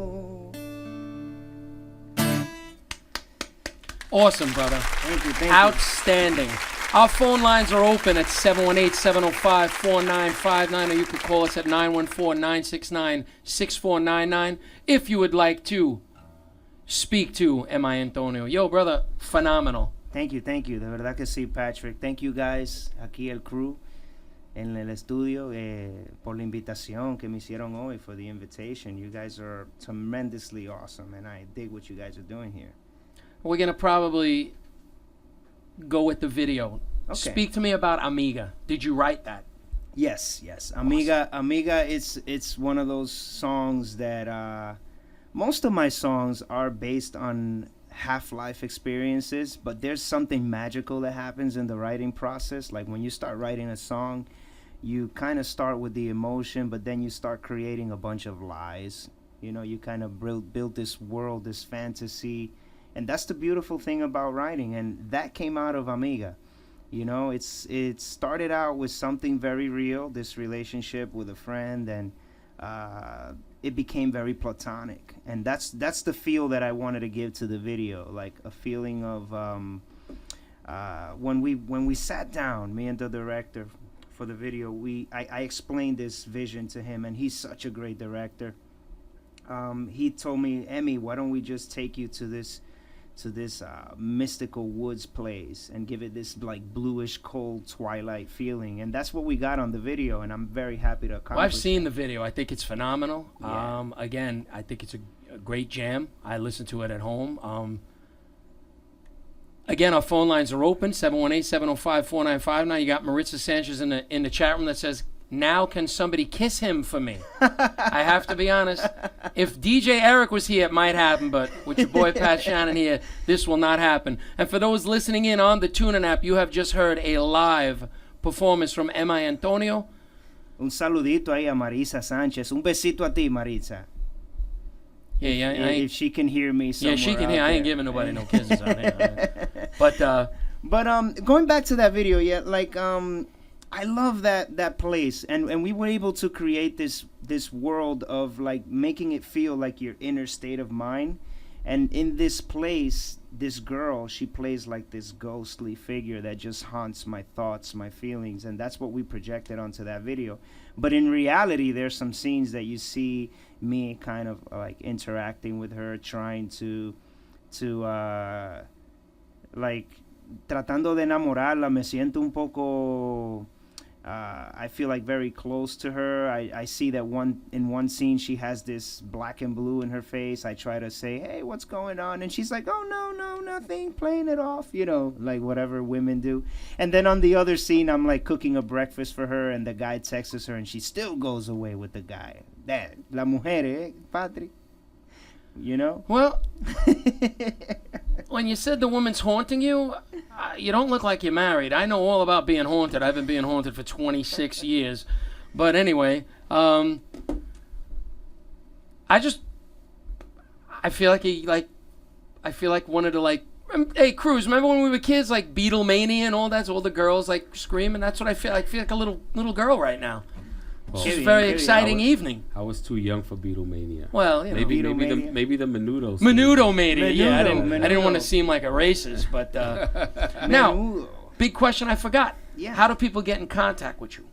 Awesome, brother. Thank you. Outstanding. Our phone lines are open at 718-705-4959, or you can call us at 914-969-6499 if you would like to speak to M.I. Antonio. Yo, brother, phenomenal. Thank you. De verdad que sí, Patrick. Thank you guys, aquí el crew en el estudio, por la invitación que me hicieron hoy, for the invitation. You guys are tremendously awesome, and I dig what you guys are doing here. We're going to probably go with the video. Okay. Speak to me about Amiga. Did you write that? Yes. Amiga, it's one of those songs that most of my songs are based on half-life experiences, but there's something magical that happens in the writing process. Like when you start writing a song, you kind of start with the emotion, but then you start creating a bunch of lies. You know, you kind of build this world, this fantasy, and that's the beautiful thing about writing, and that came out of Amiga. You know, it started out with something very real, this relationship with a friend, and it became very platonic. And that's the feel that I wanted to give to the video, like a feeling of when we sat down, me and the director for the video, I explained this vision to him, and he's such a great director. He told me, Emmy, why don't we just take you to this mystical woods place and give it this like bluish cold twilight feeling, and that's what we got on the video, and I'm very happy to accomplish. Well, I've seen the video. I think it's phenomenal. Yeah. Again, I think it's a great jam. I listen to it at home. Again, our phone lines are open, 718-705-4959. Now you got Maritza Sanchez in the chat room that says, now can somebody kiss him for me? I have to be honest. If DJ Eric was here, it might happen, but with your boy Pat Shannon here, this will not happen. And for those listening in on the TuneIn app, you have just heard a live performance from M.I. Antonio. Un saludito ahí a Marisa Sanchez. Un besito a ti, Maritza. Yeah, if she can hear me somewhere. Yeah, she can hear. I ain't giving nobody no kisses on there. But going back to that video, yeah, like I love that place, and we were able to create this world of like making it feel like your inner state of mind. And in this place, this girl, she plays like this ghostly figure that just haunts my thoughts, my feelings, and that's what we projected onto that video. But in reality, there's some scenes that you see me kind of like interacting with her, trying to like tratando de enamorarla. Me siento un poco I feel like very close to her. I see that in one scene she has this black and blue in her face. I try to say, hey, what's going on? And she's like, oh, no, nothing, playing it off, you know, like whatever women do. And then on the other scene, I'm like cooking a breakfast for her, and the guy texts her, and she still goes away with the guy. That, la mujer, Patrick? You know? Well, when you said the woman's haunting you, you don't look like you're married. I know all about being haunted. I've been being haunted for 26 years. But anyway, I feel like one of the hey, Cruz, remember when we were kids, like Beatlemania and all that? So all the girls like screaming. That's what I feel. I feel like a little girl right now. It's just a very exciting evening. I was too young for Beatlemania. Well, you know, maybe the Menudo. Menudo-mania. Yeah, I didn't want to seem like a racist, but now, big question I forgot. Yeah. How do people get in contact with you?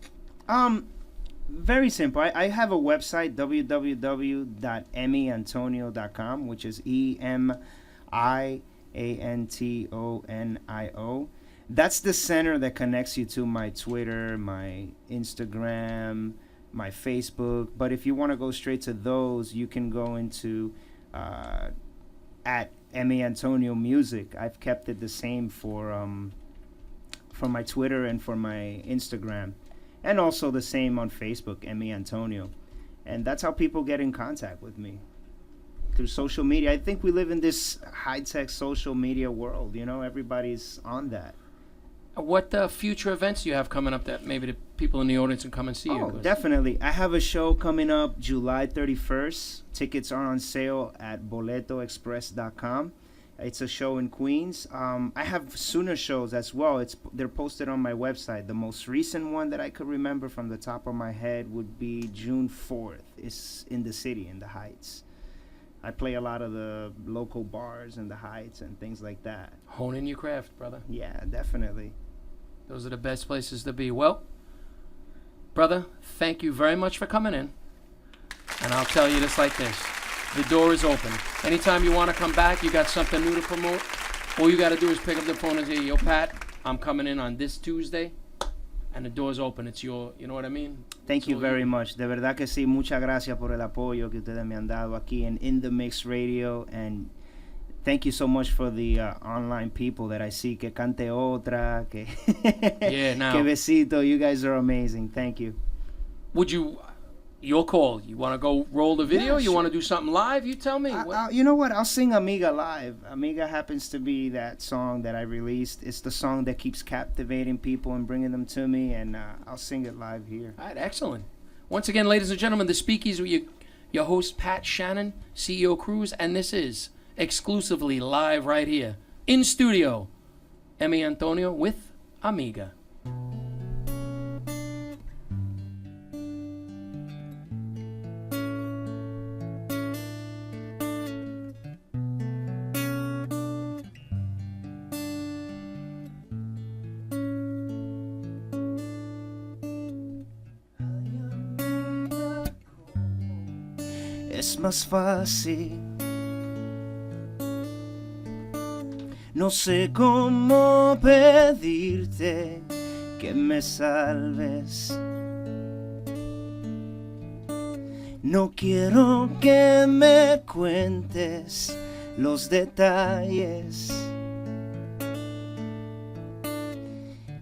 Very simple. I have a website, www.emmyantonio.com, which is EMIANTONIO. That's the center that connects you to my Twitter, my Instagram, my Facebook. But if you want to go straight to those, you can go into at Emmy Antonio Music. I've kept it the same for my Twitter and for my Instagram, and also the same on Facebook, Emmy Antonio. And that's how people get in contact with me, through social media. I think we live in this high-tech social media world. You know, everybody's on that. What future events do you have coming up that maybe the people in the audience can come and see you? Oh, definitely. I have a show coming up July 31st. Tickets are on sale at boletoexpress.com. It's a show in Queens. I have sooner shows as well. They're posted on my website. The most recent one that I could remember from the top of my head would be June 4th. It's in the city, in the Heights. I play a lot of the local bars in the Heights and things like that. Honing your craft, brother. Yeah, definitely. Those are the best places to be. Well, brother, thank you very much for coming in. And I'll tell you this like this. The door is open. Anytime you want to come back, you got something new to promote, all you got to do is pick up the phone and say, yo, Pat, I'm coming in on this Tuesday, and the door's open. It's your, you know what I mean? Thank you very much. De verdad que sí. Muchas gracias por el apoyo que ustedes me han dado aquí in The Mix Radio. And thank you so much for the online people that I see. Que cante otra. Que yeah, now. Que besito. You guys are amazing. Thank you. Would you... Your call. You want to go roll the video? Yeah, You sure. want to do something live? You tell me. You know what? I'll sing Amiga live. Amiga happens to be that song that I released. It's the song that keeps captivating people and bringing them to me, and I'll sing it live here. All right, excellent. Once again, ladies and gentlemen, the Speakeasy with your host, Pat Shannon, CEO Cruz, and this is exclusively live right here in studio. Emmy Antonio with amiga. Es más fácil. No sé cómo pedirte que me salves. No quiero que me cuentes los detalles.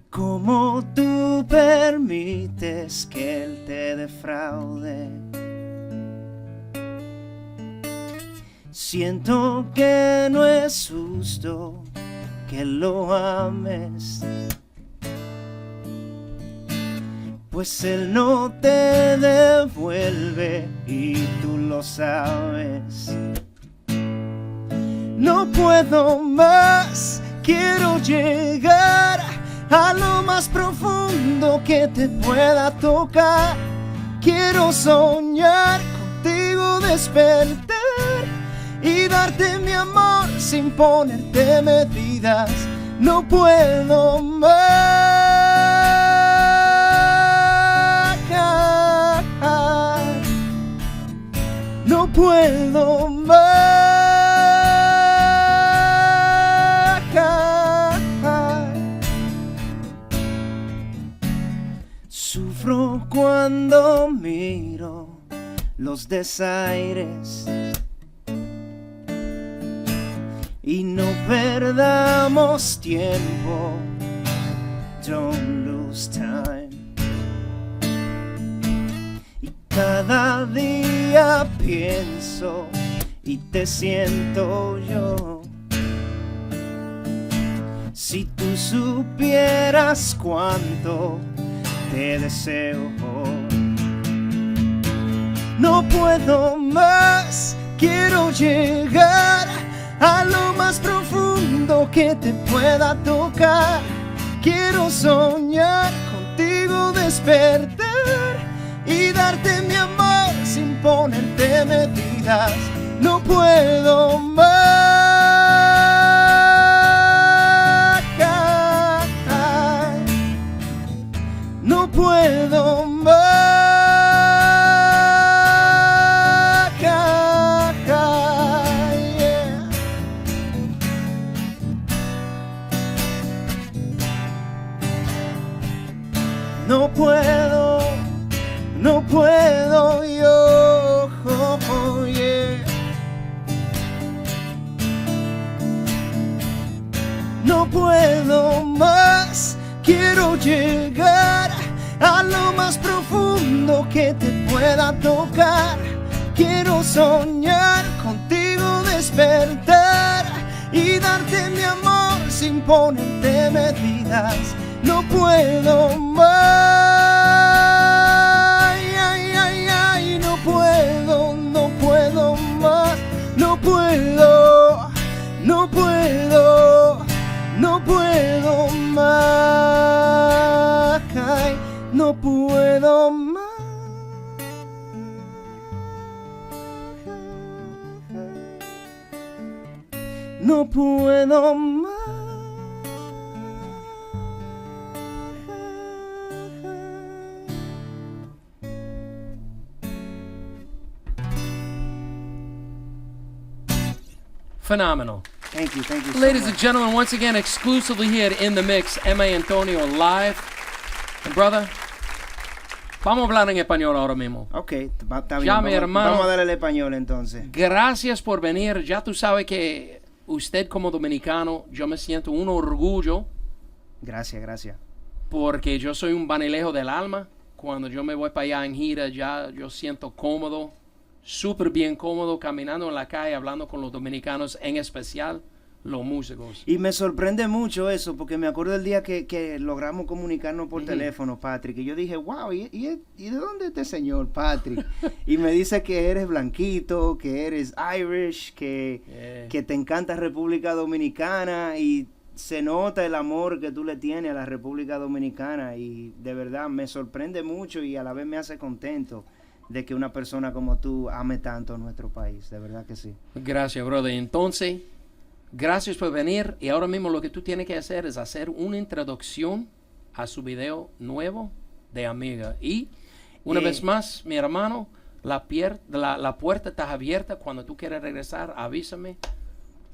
¿Cómo tú permites que él te defraude? Siento que no es justo que lo ames, pues él no te devuelve y tú lo sabes. No puedo más, quiero llegar a lo más profundo que te pueda tocar. Quiero soñar contigo, despertar y darte mi amor sin ponerte medidas. No puedo más. No puedo más. Sufro cuando miro los desaires y no perdamos tiempo. Don't lose time. Y cada día pienso y te siento yo. Si tú supieras cuánto te deseo. No puedo más, quiero llegar a lo más profundo que te pueda tocar. Quiero soñar contigo, despertar y darte mi amor sin ponerte medidas. No puedo más. No puedo más. No puedo, no puedo yo, oh, yeah. No puedo más, quiero llegar a lo más profundo que te pueda tocar. Quiero soñar contigo, despertar y darte mi amor sin ponerte medidas. No puedo más, ay, ay, ay, no puedo, no puedo más, no puedo, no puedo, no puedo más, ay, no puedo más. No puedo más. Phenomenal. Thank you so Ladies much. and gentlemen, once again, exclusively here at In The Mix, Emma y Antonio live. And brother, vamos a hablar en español ahora mismo. Ok, está bien. Ya, mi hermano. Vamos a darle el español entonces. Gracias por venir. Ya tú sabes que usted como dominicano, yo me siento un orgullo Gracias, gracias. porque yo soy un vanilejo del alma. Cuando yo me voy para allá en gira, ya yo siento cómodo, súper bien cómodo, caminando en la calle, hablando con los dominicanos, en especial los músicos. Y me sorprende mucho eso, porque me acuerdo el día que logramos comunicarnos por teléfono, Patrick, y yo dije, wow, ¿y de dónde es este señor, Patrick? Y me dice que eres blanquito, que eres Irish, que te encanta República Dominicana, y se nota el amor que tú le tienes a la República Dominicana y de verdad me sorprende mucho y a la vez me hace contento de que una persona como tú ame tanto a nuestro país, de verdad que sí. Gracias, brother. Entonces, gracias por venir y ahora mismo lo que tú tienes que hacer es hacer una introducción a su video nuevo de Amiga. Y una vez más, mi hermano, la puerta está abierta. Cuando tú quieras regresar, avísame.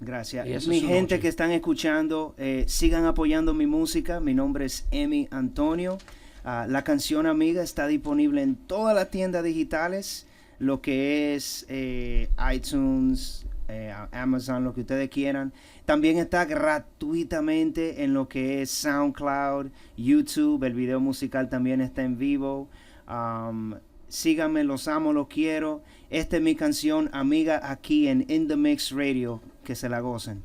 Gracias. Y eso Mi es su gente noche. que están escuchando, sigan apoyando mi música. Mi nombre es Emi Antonio. La canción Amiga está disponible en todas las tiendas digitales, lo que es iTunes, Amazon, lo que ustedes quieran. También está gratuitamente en lo que es SoundCloud, YouTube. El video musical también está en vivo. Síganme, los amo, los quiero. Esta es mi canción Amiga aquí en In The Mix Radio. Que se la gocen.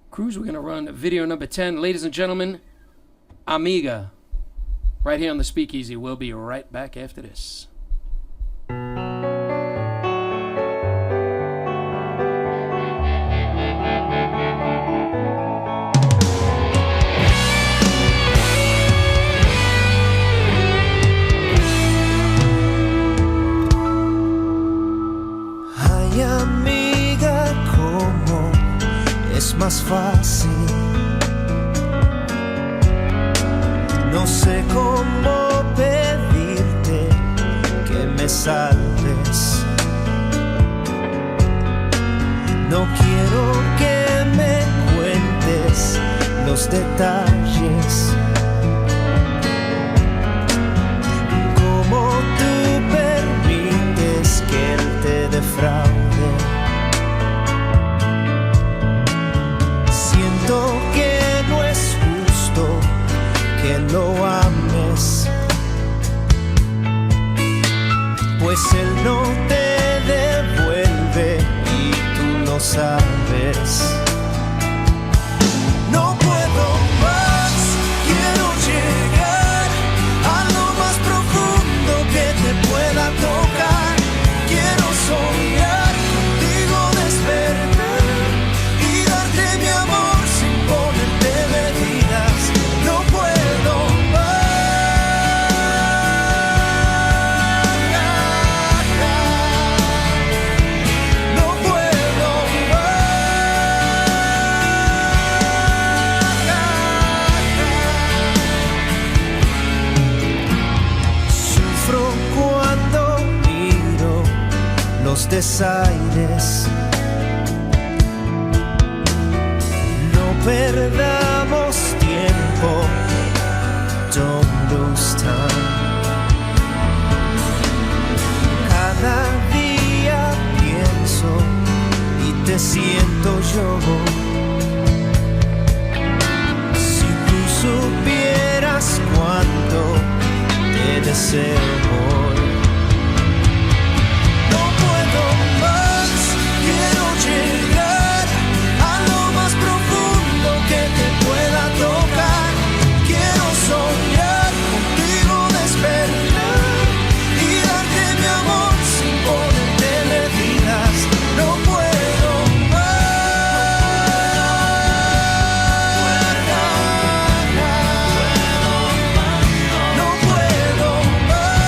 Cruz, we're going to run video number 10. Ladies and gentlemen, Amiga, right here on the Speakeasy. We'll be right back after this. Ay, amiga, ¿cómo es más fácil? No sé cómo pedirte que me salves. No quiero que me cuentes los detalles. Cómo tú permites que él te defraude. Siento que no es justo que lo ames, pues él no te devuelve y tú lo sabes. No puedo más, quiero llegar a lo más profundo que te pueda tocar. Quiero soñar contigo, despertar y darte mi amor sin ponerte medidas. No puedo más, no puedo más. Sufro cuando miro los desaires. No perdamos tiempo, don't lose time. Cada día pienso y te siento yo. Si tú supieras cuánto te deseo hoy. No puedo más, quiero llegar a lo más profundo que te pueda tocar. Quiero soñar contigo, despertar y darte mi amor sin ponerte medidas. No puedo más, no puedo más.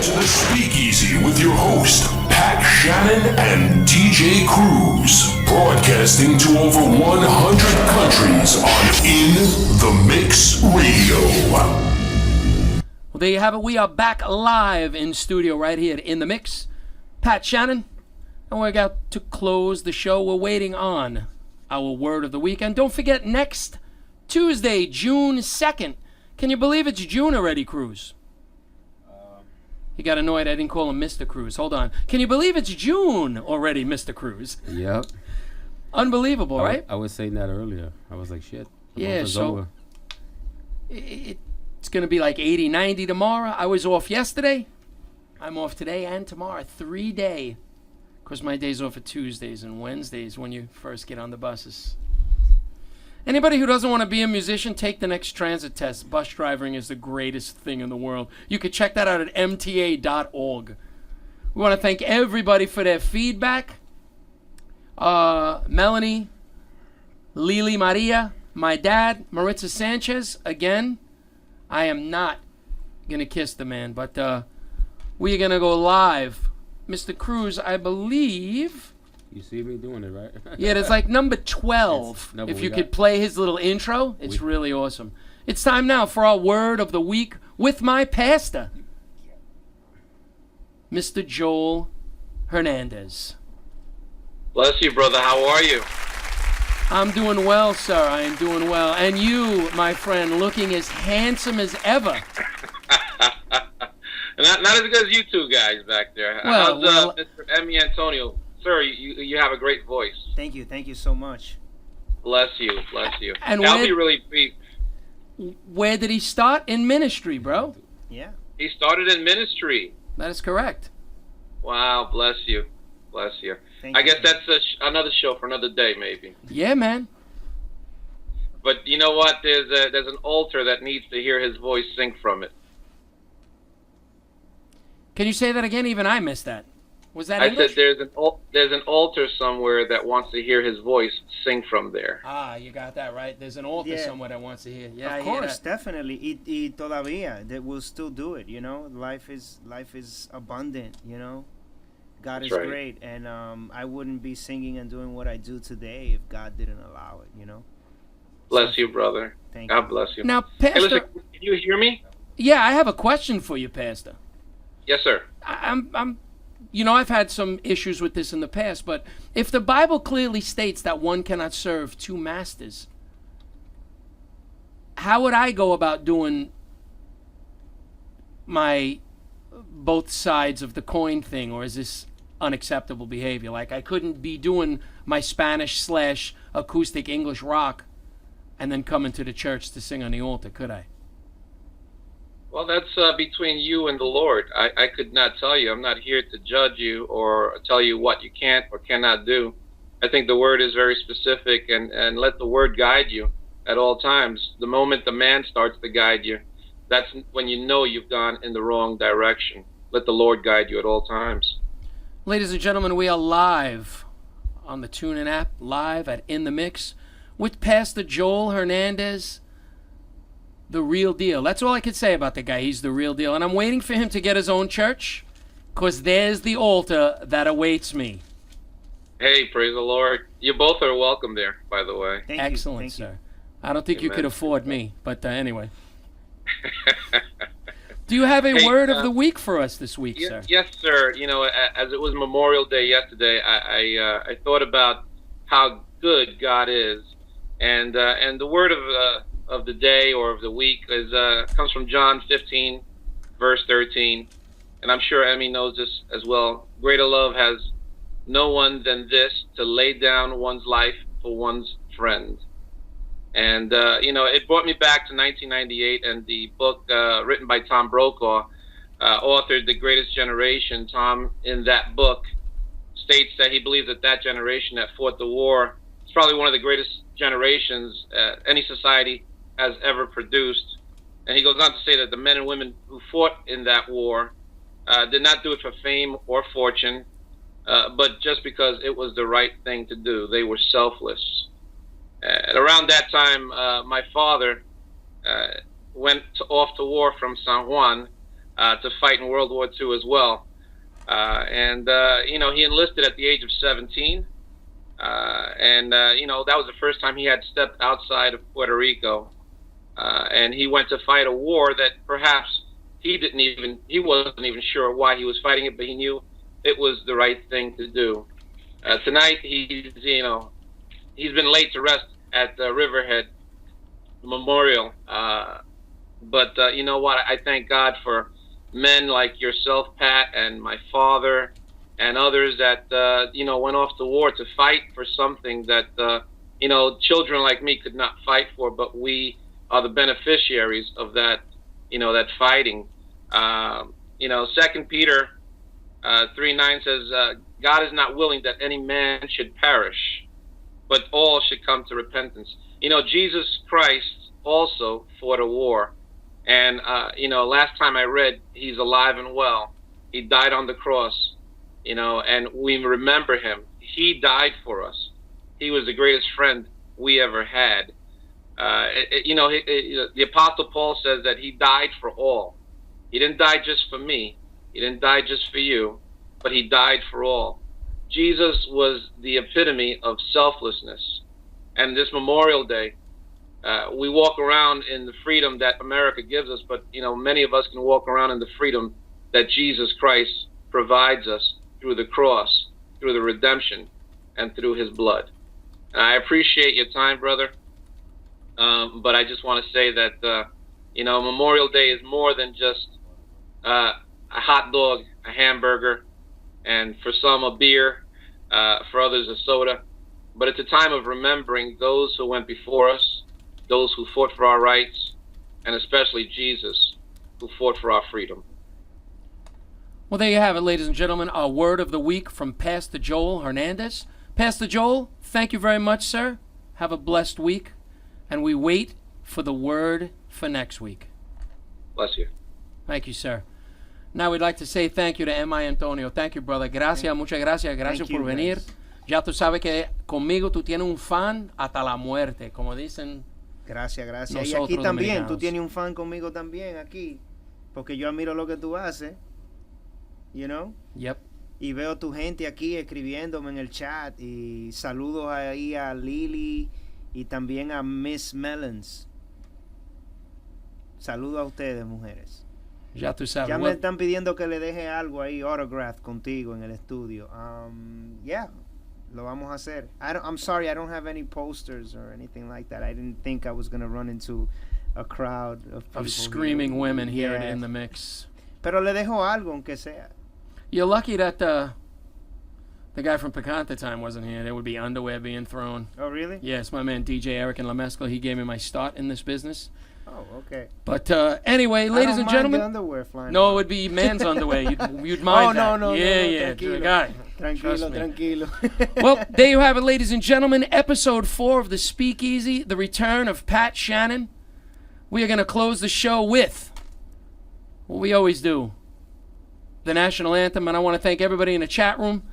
to the Speakeasy with your host, Pat Shannon and DJ Cruz, broadcasting to over 100 countries on In the Mix Radio. Well, there you have it. We are back live in studio right here at In the Mix. Pat Shannon, and we're about to close the show. We're waiting on our word of the week. And don't forget, next Tuesday, June 2nd. Can you believe it's June already, Cruz? He got annoyed I didn't call him Mr. Cruz. Hold on. Can you believe it's June already, Mr. Cruz? Yep. Unbelievable, right? I was saying that earlier. I was like, shit. the Yeah, month is so over. it's going to be like 80, 90 tomorrow. I was off yesterday. I'm off today and tomorrow. 3-day. Because my days off are Tuesdays and Wednesdays when you first get on the buses. Anybody who doesn't want to be a musician, take the next transit test. Bus driving is the greatest thing in the world. You can check that out at mta.org. We want to thank everybody for their feedback. Melanie, Lily Maria, my dad, Maritza Sanchez. Again, I am not going to kiss the man, but we are going to go live. Mr. Cruz, I believe... You see me doing it, right? Yeah, it's like number 12. No, but if we you got- could play his little intro, it's really awesome. It's time now for our word of the week with my pastor, Mr. Joel Hernandez. Bless you, brother. How are you? I'm doing well, sir. I am doing well. And you, my friend, looking as handsome as ever. Not as good as you two guys back there. Well, How's Mr. Emmy Antonio? Sir, you have a great voice. Thank you so much. Bless you, bless you. And I'll where- be really brief. Where did he start? In ministry, bro. Yeah. He started in ministry. That is correct. Wow, bless you, bless you. Thank I you. guess that's another show for another day, maybe. Yeah, man. But you know what? There's an altar that needs to hear his voice sing from it. Can you say that again? Even I missed that. Was that I English? said there's an altar somewhere that wants to hear his voice sing from there. Ah, you got that right. There's an altar Yeah. somewhere that wants to hear. Yeah, I Of hear course, that. definitely. Y todavía, that will still do it. You know, life is abundant. You know, God That's is right. great, and I wouldn't be singing and doing what I do today if God didn't allow it. You know. Bless you, brother. Thank God bless you. Now, Hey, Pastor. listen, can you hear me? Yeah, I have a question for you, Pastor. Yes, sir. I'm you know, I've had some issues with this in the past, but if the Bible clearly states that one cannot serve two masters, how would I go about doing my both sides of the coin thing, or is this unacceptable behavior? Like, I couldn't be doing my Spanish / acoustic English rock and then come into the church to sing on the altar, could I? Well, that's between you and the Lord. I could not tell you. I'm not here to judge you or tell you what you can't or cannot do. I think the Word is very specific, and let the Word guide you at all times. The moment the man starts to guide you, that's when you know you've gone in the wrong direction. Let the Lord guide you at all times. Ladies and gentlemen, we are live on the TuneIn app, live at In the Mix with Pastor Joel Hernandez, the real deal. That's all I can say about the guy. He's the real deal. And I'm waiting for him to get his own church, because there's the altar that awaits me. Hey, praise the Lord. You both are welcome there, by the way. Excellent, sir. I don't think you Amen. could afford me, but anyway. Do you have a Hey, word of the week for us this week, Ye- sir? Yes, sir. You know, as it was Memorial Day yesterday, I thought about how good God is, and the word of the day or of the week is comes from John 15, verse 13, and I'm sure Emmy knows this as well. Greater love has no one than this, to lay down one's life for one's friend. And, you know, it brought me back to 1998 and the book written by Tom Brokaw, authored The Greatest Generation. Tom, in that book, states that he believes that that generation that fought the war is probably one of the greatest generations any society has ever produced. And he goes on to say that the men and women who fought in that war did not do it for fame or fortune, but just because it was the right thing to do. They were selfless. At around that time, my father went off to war from San Juan to fight in World War II as well. You know, he enlisted at the age of 17. You know, that was the first time he had stepped outside of Puerto Rico. And he went to fight a war that perhaps he wasn't even sure why he was fighting it, but he knew it was the right thing to do. Tonight, he's been laid to rest at the Riverhead Memorial. But you know what? I thank God for men like yourself, Pat, and my father, and others that, you know, went off to war to fight for something that, you know, children like me could not fight for, but we are the beneficiaries of that, you know, that fighting. You know, 2 Peter 3:9 says, God is not willing that any man should perish, but all should come to repentance. You know, Jesus Christ also fought a war. And, you know, last time I read, he's alive and well. He died on the cross, you know, and we remember him. He died for us. He was the greatest friend we ever had. You know, the Apostle Paul says that he died for all. He didn't die just for me. He didn't die just for you, but he died for all. Jesus was the epitome of selflessness. And this Memorial Day, we walk around in the freedom that America gives us, but, you know, many of us can walk around in the freedom that Jesus Christ provides us through the cross, through the redemption, and through his blood. And I appreciate your time, brother. But I just want to say that, you know, Memorial Day is more than just a hot dog, a hamburger, and for some a beer, for others a soda. But it's a time of remembering those who went before us, those who fought for our rights, and especially Jesus, who fought for our freedom. Well, there you have it, ladies and gentlemen. Our word of the week from Pastor Joel Hernandez. Pastor Joel, thank you very much, sir. Have a blessed week. And we wait for the word for next week. Bless you. Thank you, sir. Now we'd like to say thank you to M.I. Antonio. Thank you, brother. Gracias, muchas gracias. Gracias por venir. Guys. Ya tú sabes que conmigo tú tienes un fan hasta la muerte, como dicen. Gracias, gracias. Y Nosotros aquí también, dominicanos. tú tienes un fan conmigo también aquí, porque yo admiro lo que tú haces, you know? Yep. Y veo tu gente aquí escribiéndome en el chat, y saludos ahí a Lily y también a Miss Melons. Saludos a ustedes, mujeres. Ya tú sabes. Ya me Well, están pidiendo que le deje algo ahí, autograph contigo en el estudio. Yeah, lo vamos a hacer. I'm sorry, I don't have any posters or anything like that. I didn't think I was going to run into a crowd of people screaming here. women here Yeah. in the mix. Pero le dejo algo, aunque sea. You're lucky that the guy from Picante Time wasn't here. There would be underwear being thrown. Oh, really? Yes, my man DJ Eric and La Mezcla, he gave me my start in this business. Oh, okay. But anyway, I ladies don't and mind gentlemen. the underwear flying No, around. it would be man's underwear. You'd mind that. No, Yeah, tranquilo. guy. Tranquilo, Trust me. tranquilo. Well, there you have it, ladies and gentlemen. Episode 4 of The Speakeasy, the return of Pat Shannon. We are going to close the show with what we always do, the national anthem. And I want to thank everybody in the chat room.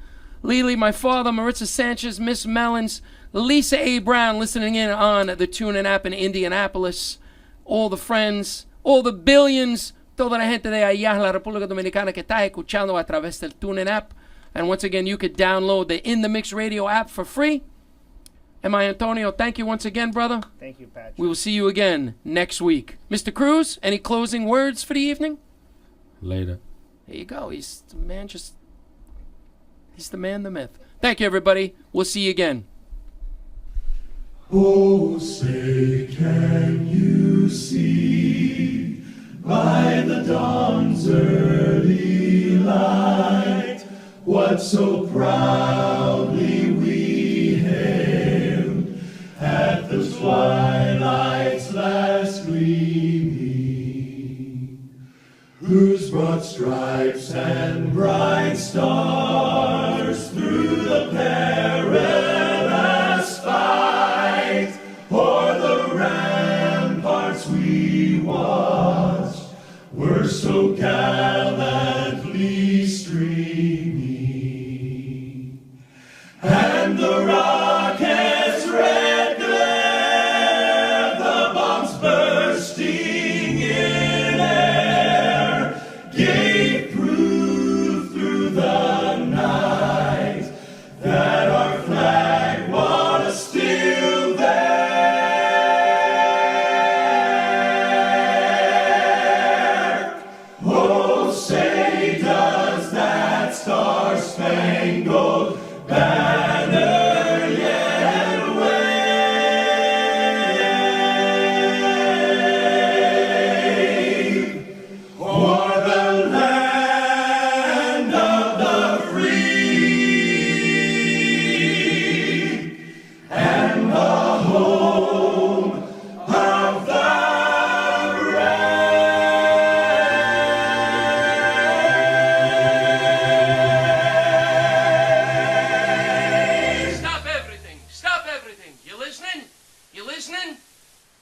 Lily, my father, Maritza Sanchez, Miss Mellons, Lisa A. Brown listening in on the TuneIn app in Indianapolis. All the friends, all the billions, toda la gente de allá en la República Dominicana que está escuchando a través del TuneIn app. And once again, you could download the In The Mix Radio app for free. M.I. Antonio, thank you once again, brother. Thank you, Patrick. We will see you again next week. Mr. Cruz, any closing words for the evening? Later. There you go. He's the man, he's the man, the myth. Thank you, everybody. We'll see you again. Oh, say, can you see by the dawn's early light what so proudly we hailed at the twilight's last gleaming, whose broad stripes and bright stars through the perilous fight o'er the ramparts we watched were so gallantly streaming, and the rocket's red glare, the bombs bursting in air,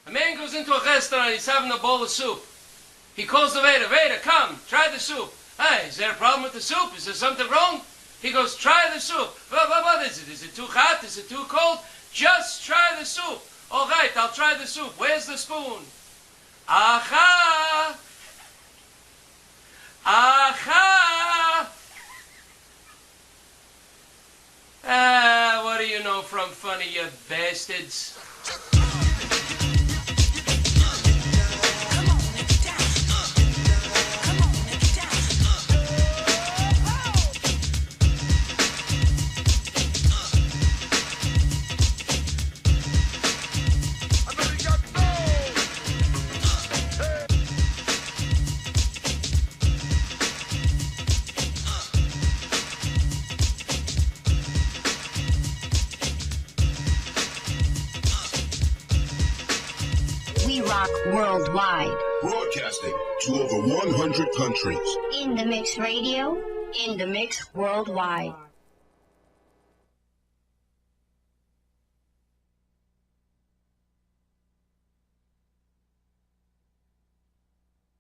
A man goes into a restaurant, he's having a bowl of soup. He calls the waiter, waiter, come, try the soup. Hey, is there a problem with the soup? Is there something wrong? He goes, try the soup. What is it? Is it too hot? Is it too cold? Just try the soup. All right, I'll try the soup. Where's the spoon? Aha! Aha! What do you know from funny, you bastards? We rock worldwide. Broadcasting to over 100 countries. In the Mix Radio, in the Mix worldwide.